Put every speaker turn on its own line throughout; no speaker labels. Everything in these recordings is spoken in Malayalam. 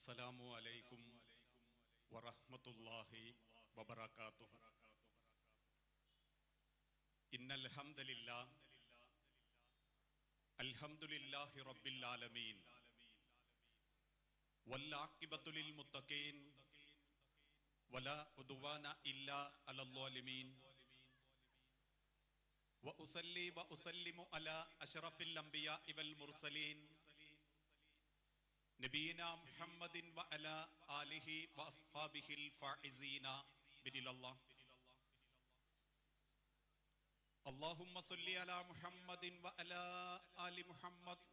അസ്സലാമു അലൈക്കും വറഹ്മത്തുള്ളാഹി വബറകാതുഹു. ഇന്നൽ ഹംദലില്ലാഹ് അൽഹംദുലില്ലാഹി റബ്ബിൽ ആലമീൻ വൽ ആഖിബത്തു ലിൽ മുത്തഖീൻ വലാ ഉദ്വാന ഇല്ലാ അലൽ ളാലിമീൻ വഉസല്ലി വഉസല്ലിമു അലാ അശ്റഫിൽ അംബിയാഇ വൽ മുർസലീൻ നബിയിനാ മുഹമ്മദിൻ വഅലാ ആലിഹി വഅസ്ഹാബിഹിൽ ഫായിസീന ബിദിലല്ലാഹ്. അല്ലാഹുമ്മ സ്വല്ലി അലാ മുഹമ്മദിൻ വഅലാ ആലി മുഹമ്മദ്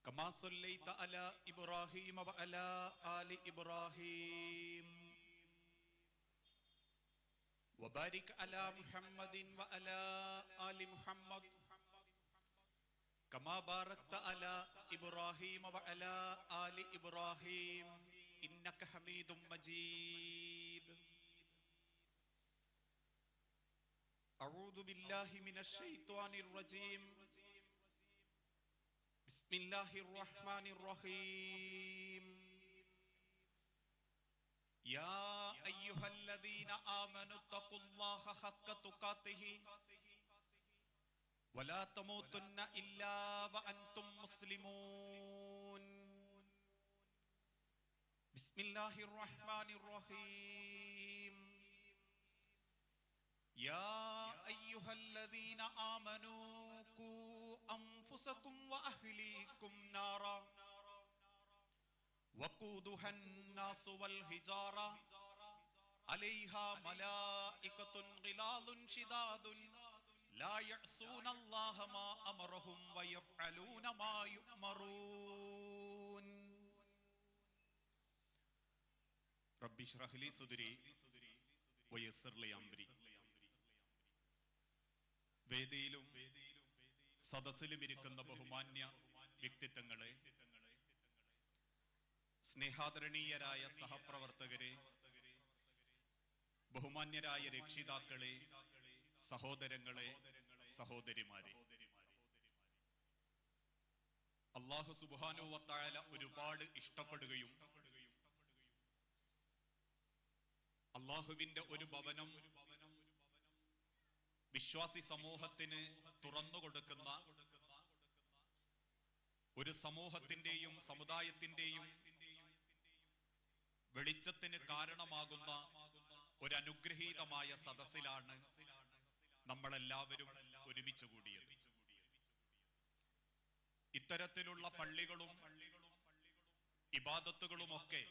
കമാ സ്വല്ലൈത അലാ ഇബ്രാഹീമ വഅലാ ആലി ഇബ്രാഹീം വബാരിക് അലാ മുഹമ്മദിൻ വഅലാ ആലി മുഹമ്മദ് കമാ ബാറക്ത അലാ ഇബ്രാഹീമ വഅലാ ആലി ഇബ്രാഹീം ഇന്നക ഹമീദും മജീദ്. അഊദു ബില്ലാഹി മിനശ് ശൈത്വാനിർ റജീം. ബിസ്മില്ലാഹിർ റഹ്മാനിർ റഹീം. യാ അയ്യുഹല്ലദീന ആമനു തഖുല്ലാഹ ഹഖ്ക തുഖാതിഹി വലാ തമൂതുന്ന ഇല്ലാ വഅൻതും മുസ്ലിമൂൻ. ബിസ്മില്ലാഹിർ റഹ്മാനിർ റഹീം. യാ അയ്യുഹല്ലദീന ആമനൂ ഖൂ അൻഫുസകും വഅഹ്ലീകും നാറാ വഖൂദുഹൻ നാസു വൽ ഹിജാറ അലൈഹാ മലായികത്തുൻ ഗിലാദുൻ ശിദാദുൻ ലാ യഅ്സൂനല്ലാഹ മാ അമറഹും വയഫ്അലൂന മാ യുഅ്മറൂൻ. റബ്ബി ഇശ്റഹ് ലി സദ്രി വയസ്സിർ ലി അംരി. വേദിയിലും സദസ്സിലും ഇരിക്കുന്ന ബഹുമാന്യ വ്യക്തിത്വങ്ങളെ, സ്നേഹാദരണീയരായ സഹപ്രവർത്തകരെ, ബഹുമാന്യരായ രക്ഷിതാക്കളെ, സഹോദരങ്ങളെ, സഹോദരിമാരെ, അല്ലാഹു സുബ്ഹാനഹു വ തആല ഒരുപാട് ഇഷ്ടപ്പെടുകയും അല്ലാഹുവിന്റെ ഒരു ഭവനം വിശ്വാസി സമൂഹത്തിന് തുറന്നു കൊടുക്കുന്ന, ഒരു സമൂഹത്തിന്റെയും സമുദായത്തിന്റെയും വെളിച്ചത്തിന് കാരണമാകുന്ന ഒരു അനുഗ്രഹീതമായ സദസ്സിലാണ് നമ്മളെല്ലാവരും ഒരുമിച്ച് കൂടിയത്. ഇത്തരത്തിലുള്ള പള്ളികളും ഇബാദത്തുകളുമൊക്കെ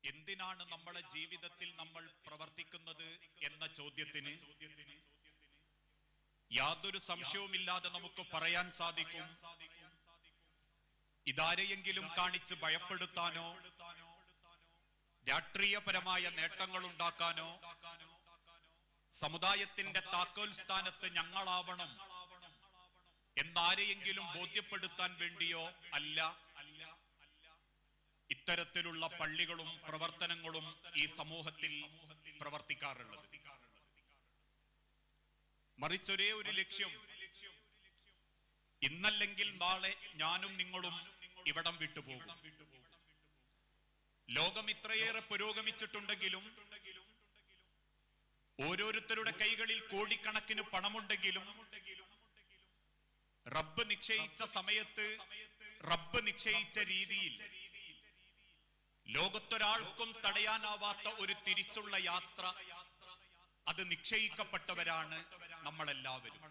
എന്തിനാണ് നമ്മളെ ജീവിതത്തിൽ നമ്മൾ പ്രവർത്തിക്കുന്നത് എന്ന ചോദ്യത്തിന് യാതൊരു സംശയവുമില്ലാതെ നമുക്ക് പറയാൻ സാധിക്കും, ഇതാരെയെങ്കിലും കാണിച്ച് ഭയപ്പെടുത്താനോ രാഷ്ട്രീയപരമായ നേട്ടങ്ങൾ ഉണ്ടാക്കാനോ സമുദായത്തിന്റെ താക്കോൽ സ്ഥാനത്ത് ഞങ്ങളാവണം എന്നാരെയെങ്കിലും ബോധ്യപ്പെടുത്താൻ വേണ്ടിയോ അല്ല ഇത്തരത്തിലുള്ള പള്ളികളും പ്രവർത്തനങ്ങളും ഈ സമൂഹത്തിൽ പ്രവർത്തിക്കാറുള്ളത്. മറിച്ചൊരേ ഒരു ലക്ഷ്യം, ഇന്നല്ലെങ്കിൽ നാളെ ഞാനും നിങ്ങളും ഇവിടം വിട്ടുപോകും. ലോകം ഇത്രയേറെ പുരോഗമിച്ചിട്ടുണ്ടെങ്കിലും, ഓരോരുത്തരുടെ കൈകളിൽ കോടിക്കണക്കിന് പണമുണ്ടെങ്കിലും, റബ്ബ് നിശ്ചയിച്ച സമയത്ത് റബ്ബ് നിശ്ചയിച്ച രീതിയിൽ ലോകത്തൊരാൾക്കും തടയാനാവാത്ത ഒരു തിരിച്ചുള്ള യാത്ര, അത് നിശ്ചയിക്കപ്പെട്ടവരാണ് നമ്മളെല്ലാവരും.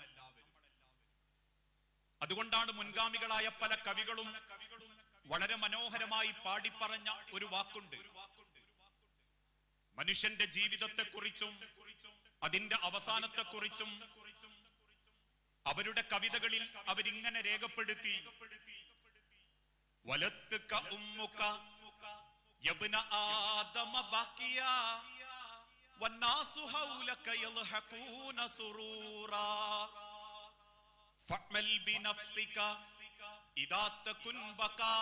അതുകൊണ്ടാണ് മുൻഗാമികളായ പല കവികളും വളരെ മനോഹരമായി പാടിപ്പറഞ്ഞ ഒരു വാക്കുണ്ട്. മനുഷ്യന്റെ ജീവിതത്തെക്കുറിച്ചും അതിന്റെ അവസാനത്തെക്കുറിച്ചും അവരുടെ കവിതകളിൽ അവരിങ്ങനെ രേഖപ്പെടുത്തി: വലത്തുക ഉമ്മുക യബ്ന ആദമ ബാക്കിയാ വന്നാസു ഹൗലക യൽഹഖൂന സുറൂറാ ഫഅമൽ ബിനഫ്സിക ഇദാ തകുൻ ബകാ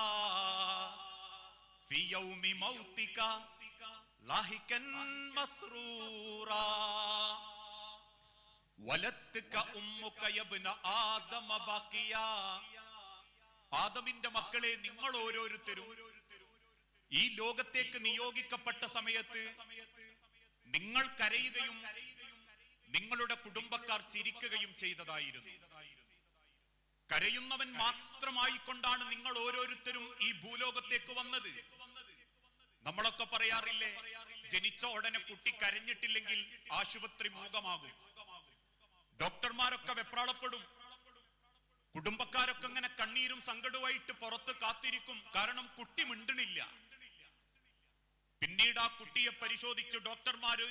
ഫി യൗമി മൗതിക ലാഹികൻ മസ്റൂറാ. വലത്തുക ഉമ്മുക യബ്ന ആദമ ബാക്കിയാ ആദമിന്റെ മക്കളെ, നിങ്ങൾ ഓരോരുത്തരും ഈ ലോകത്തേക്ക് നിയോഗിക്കപ്പെട്ട സമയത്ത് നിങ്ങൾ കരയുകയും നിങ്ങളുടെ കുടുംബക്കാർ ചിരിക്കുകയും ചെയ്തതായിരുന്നു. കരയുന്നവൻ മാത്രമായിക്കൊണ്ടാണ് നിങ്ങൾ ഓരോരുത്തരും ഈ ഭൂലോകത്തേക്ക് വന്നത്. നമ്മളൊക്കെ പറയാറില്ലേ, ജനിച്ച ഉടനെ കുട്ടി കരഞ്ഞിട്ടില്ലെങ്കിൽ ആശുപത്രി മൂകമാകും. ഡോക്ടർമാരൊക്കെ വെപ്രാളപ്പെടും. കുടുംബക്കാരൊക്കെ ഇങ്ങനെ കണ്ണീരും സങ്കടവുമായിട്ട് പുറത്ത് കാത്തിരിക്കും. കാരണം കുട്ടി മിണ്ടണില്ല. പിന്നീട് ആ കുട്ടിയെ പരിശോധിച്ച് ഡോക്ടർമാര്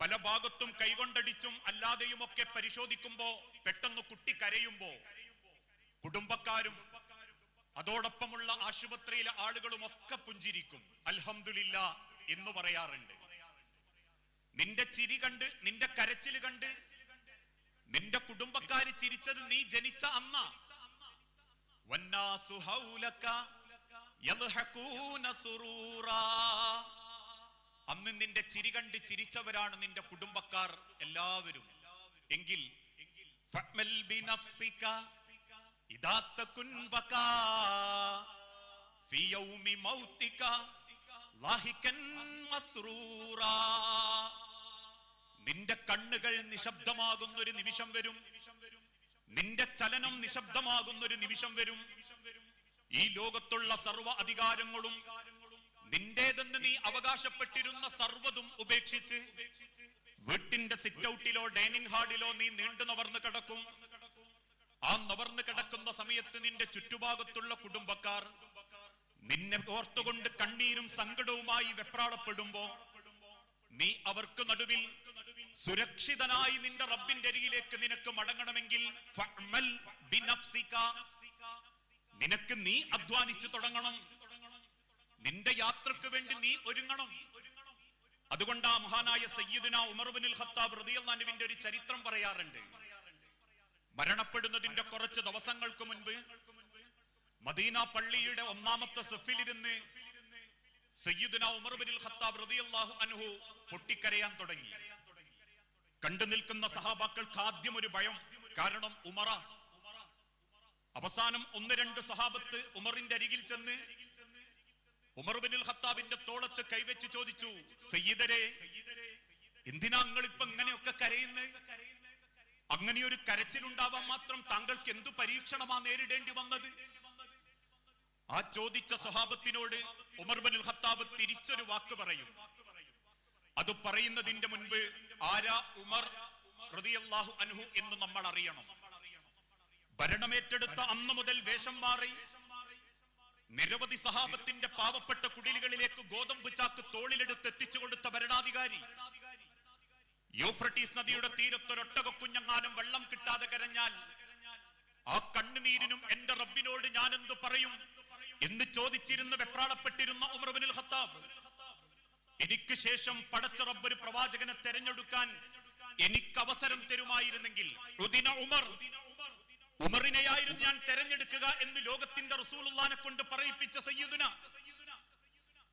പല ഭാഗത്തും കൈകൊണ്ടടിച്ചും അല്ലാതെയും ഒക്കെ പരിശോധിക്കുമ്പോ പെട്ടെന്ന് കുട്ടി കരയുമ്പോ കുടുംബക്കാരും അതോടൊപ്പമുള്ള ആശുപത്രിയിലെ ആളുകളും ഒക്കെ പുഞ്ചിരിക്കും. അൽഹംദുലില്ലാ എന്ന് പറയാറുണ്ട്. നിന്റെ ചിരി കണ്ട്, നിന്റെ കരച്ചില് കണ്ട് നിന്റെ കുടുംബക്കാര് ചിരിച്ചത് നീ ജനിച്ച അന്ന. വന്നാസു ഹൗലക യദ്ഹകൂന സുറൂറാ. അന്ന് നിന്റെ ചിരി കണ്ട് ചിരിച്ചവരാണ് നിന്റെ കുടുംബക്കാർ എല്ലാവരും. എങ്കിൽ ഫഅ്മൽ ബിനഫ്സിക ഇദാ തകുൻ ബകാ ഫി യൗമി മൗതിക ലാഹികൻ മസ്റൂറാ. നിന്റെ കണ്ണുകൾ നിശബ്ദമാകുന്ന ഒരു നിമിഷം വരും. നിന്റെ ചലനം നിശബ്ദമാകുന്ന ഒരു നിമിഷം വരും. ഈ ലോകത്തുള്ള സർവ്വ അധികാരങ്ങളും നിന്റേതെന്ന് നീ അവകാശപ്പെട്ടിരുന്ന സർവ്വതും ഉപേക്ഷിച്ച് വീട്ടിന്റെ സിറ്റ് ഔട്ടിലോ ഡൈനിങ് ഹാളിലോ നീ നീണ്ടു നവർന്ന് കിടക്കും. ആ നവർന്ന് കിടക്കുന്ന സമയത്ത് നിന്റെ ചുറ്റുഭാഗത്തുള്ള കുടുംബക്കാർ നിന്നെ ഓർത്തുകൊണ്ട് കണ്ണീരും സങ്കടവുമായി വെപ്രാളപ്പെടുമ്പോ നീ അവർക്ക് നടുവിൽ സുരക്ഷിതനായി നിന്റെ റബ്ബിന്റെ അരികിലേക്ക് നിനക്ക് മടങ്ങണമെങ്കിൽ ഫഅ്മൽ ബിനഫ്സിക, നിനക്ക് നീ അധ്വാനിച്ചു തുടങ്ങണം. നിന്റെ യാത്രക്ക് വേണ്ടി നീ ഒരുങ്ങണം. അതുകൊണ്ട് ആ മഹാനായ സയ്യിദുനാ ഉമർ ഇബ്നുൽ ഖത്താബ് റളിയല്ലാഹു അൻഹുവിന്റെ ഒരു ചരിത്രം പറയാറുണ്ട്. മരണപ്പെടുന്നതിന്റെ കുറച്ച് ദിവസങ്ങൾക്ക് മുൻപ് മദീന പള്ളിയുടെ ഒന്നാമത്തെ സഫിലിരുന്ന് സയ്യിദുനാ ഉമർ ഇബ്നുൽ ഖത്താബ് റളിയല്ലാഹു അൻഹു പൊട്ടിക്കരയാൻ തുടങ്ങി. കണ്ടു നിൽക്കുന്ന സഹാബാക്കൾക്ക് ആദ്യം ഒരു ഭയം. കാരണം ഉമറ. അവസാനം ഒന്ന് രണ്ട് സഹാബത്ത് ഉമറിന്റെ അരികിൽ ചെന്ന് ഉമർ ഇബ്നുൽ ഖത്താബിന്റെ തോളത്ത് കൈവച്ച് ചോദിച്ചു, സയ്യിദരെ, എന്തിനാ നിങ്ങൾ ഇപ്പൊ ഇങ്ങനെയൊക്കെ കരയുന്നത്? അങ്ങനെയൊരു കരച്ചിലുണ്ടാവാൻ മാത്രം താങ്കൾക്ക് എന്തു പരീക്ഷണമാ നേരിടേണ്ടി വന്നത്? ആ ചോദിച്ച സ്വഹാബത്തിനോട് ഉമർ ഇബ്നുൽ ഖത്താബ് തിരിച്ചൊരു വാക്ക് പറയും. അത് പറയുന്നതിന്റെ മുൻപ് ആരാ ഉമർ റളിയല്ലാഹു അൻഹു എന്ന് നമ്മൾ അറിയണം. ഭരണമേറ്റെടുത്ത അന്ന് മുതൽ വേഷം മാറി നിരവധി സഹാബത്തിന്റെ പാവപ്പെട്ട കുടിലുകളിലേക്ക് ഗോതമ്പ് ചാക്ക് തോളിലെടുത്ത് എത്തിച്ചു കൊടുത്ത ഭരണാധികാരി. യൂഫ്രട്ടീസ് നദിയുടെ തീരത്തൊരൊട്ടകക്കുഞ്ഞങ്ങാനും വെള്ളം കിട്ടാതെ കരഞ്ഞാൽ ആ കണ്ണുനീരിനും എന്റെ റബ്ബിനോട് ഞാൻ എന്തു പറയും എന്ന് ചോദിച്ചിരുന്ന് വെപ്രാളപ്പെട്ടിരുന്ന ഉമർ ഇബ്നുൽ ഖത്താബ്, എനിക്ക് ശേഷം പടച്ച റബ്ബ് ഒരു പ്രവാചകനെ തെരഞ്ഞെടുക്കാൻ എനിക്ക് അവസരം തരുമായിരുന്നെങ്കിൽ ഉമറിനെയായിരുന്നു ഞാൻ തെരഞ്ഞെടുക്കുക എന്ന് ലോകത്തിന്റെ റസൂലുള്ളാഹിനെ കൊണ്ട് പറയിപ്പിച്ച സയ്യിദുന.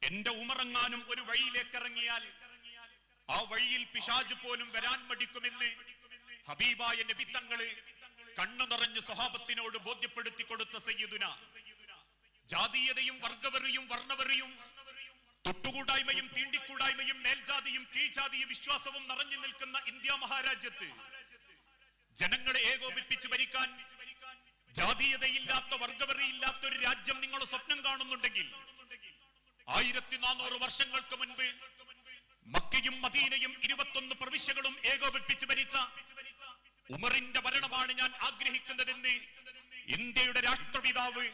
എന്റെ ഉമറെങ്ങാനും ഒരു വഴിയിലേക്ക് ഇറങ്ങിയാൽ ആ വഴിയിൽ പിശാച് പോലും വരാൻ മടിക്കുമെന്ന് ഹബീബായ നബി തങ്ങള് കണ്ണു നിറഞ്ഞ് സ്വഹാബത്തിനോട് ബോധ്യപ്പെടുത്തി കൊടുത്ത സയ്യിദുന. ജാതീയതയും വർഗവെറിയും വർണ്ണവെറിയും തൊട്ടുകൂടായ്മയും തീണ്ടിക്കൂടായ്മയും മേൽജാതിയും കീഴ്ജാതീയ വിശ്വാസവും നിറഞ്ഞു നിൽക്കുന്ന ഇന്ത്യ മഹാരാജ്യത്ത് ജനങ്ങളെ ഏകോപിപ്പിച്ച് ഭരിക്കാൻ ജാതീയതയില്ലാത്ത വർഗവെറിയില്ലാത്ത ഒരു രാജ്യം നിങ്ങൾ സ്വപ്നം കാണുന്നുണ്ടെങ്കിൽ 1400 വർഷങ്ങൾക്ക് മുൻപ് മക്കയും മദീനയും 21 പ്രവിശ്യകളും ഏകോപിപ്പിച്ച് ഭരിച്ച ഉമറിന്റെ ഭരണമാണ് ഞാൻ ആഗ്രഹിക്കുന്നതെന്ന് ഇന്ത്യയുടെ രാഷ്ട്രപിതാവ്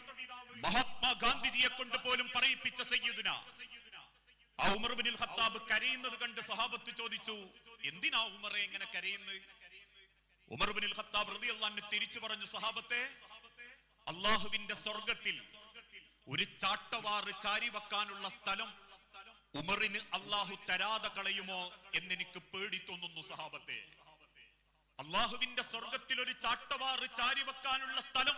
മഹാത്മാഗാന്ധിജിയെ കൊണ്ട് പോലും പറയിപ്പിച്ച സയ്യിദുന. ആ ഉമർ ഇബ്നുൽ ഖത്താബ് കരയുന്നത് കണ്ട് സഹാബത്ത് ചോദിച്ചു, എന്തിനാ ഉമറെ എങ്ങനെ കരയുന്നത്? ഉമർ ഇബ്നുൽ ഖത്താബ് റളിയല്ലാഹു അൻഹു തിരിച്ചു പറഞ്ഞു, സഹാബത്തെ, അല്ലാഹുവിന്റെ സ്വർഗ്ഗത്തിൽ ഒരു ചാട്ടവാറ് ചാരി വെക്കാനുള്ള സ്ഥലം ഉമറിന് അല്ലാഹു തരാതെ കളയുമോ എന്നെനിക്ക് പേടി തോന്നുന്നു സഹാബത്തെ. അല്ലാഹുവിന്റെ സ്വർഗ്ഗത്തിൽ ഒരു ചാട്ടവാറ് ചാരി വെക്കാനുള്ള സ്ഥലം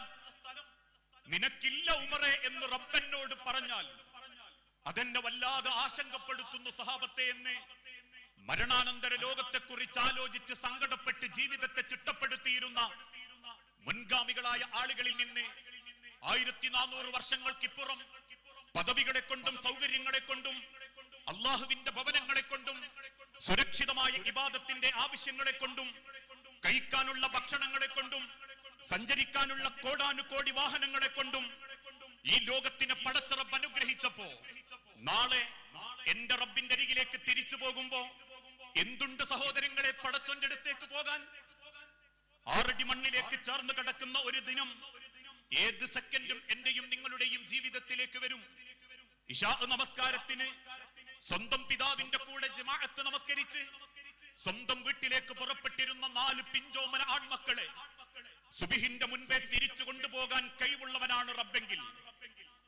നിനക്കില്ല ഉമറെ എന്ന് റബ്ബനോട് പറഞ്ഞാൽ അതെന്നെ വല്ലാതെ ആശങ്കപ്പെടുത്തുന്നു സഹാബത്തെ എന്ന് മരണാനന്തര ലോകത്തെ കുറിച്ച് ആലോചിച്ച് സങ്കടപ്പെട്ട് ജീവിതത്തെ ചിട്ടപ്പെടുത്തിയിരുന്ന മുൻഗാമികളായ ആളുകളിൽ നിന്ന് 1400 വർഷങ്ങൾക്കിപ്പുറം പദവികളെ കൊണ്ടും സൗകര്യങ്ങളെ കൊണ്ടും അള്ളാഹുവിന്റെ ഭവനങ്ങളെ കൊണ്ടും സുരക്ഷിതമായ ഇബാദത്തിന്റെ ആവശ്യങ്ങളെ കൊണ്ടും കഴിക്കാനുള്ള ഭക്ഷണങ്ങളെ കൊണ്ടും സഞ്ചരിക്കാനുള്ള കോടാനുകോടി വാഹനങ്ങളെ കൊണ്ടും ഈ ലോകത്തിനെ പടച്ച റബ്ബ് അനുഗ്രഹിച്ചപ്പോ നാളെ എന്റെ റബ്ബിന്റെ അരികിലേക്ക് തിരിച്ചു പോകുമ്പോ എന്തുണ്ട് സഹോദരങ്ങളെ പടച്ചോന്റെ അടുത്തേക്ക് പോകാൻ? 6 അടി മണ്ണിലേക്ക് ചേർന്ന് കിടക്കുന്ന ഒരു ദിനം ഏത് സെക്കൻഡും എന്റെയും നിങ്ങളുടെയും ജീവിതത്തിലേക്ക് വരും. ഇശാ നമസ്കാരത്തിന് സ്വന്തം പിതാവിന്റെ കൂടെ ജമാഅത്ത് നമസ്കരിച്ച് സ്വന്തം വീട്ടിലേക്ക് പുറപ്പെട്ടിരുന്ന 4 പിഞ്ചോമന ആൺമക്കളെ സുബിഹിന്റെ മുൻപേ തിരിച്ചു കൊണ്ടുപോകാൻ കഴിവുള്ളവനാണ് റബ്ബെങ്കിൽ,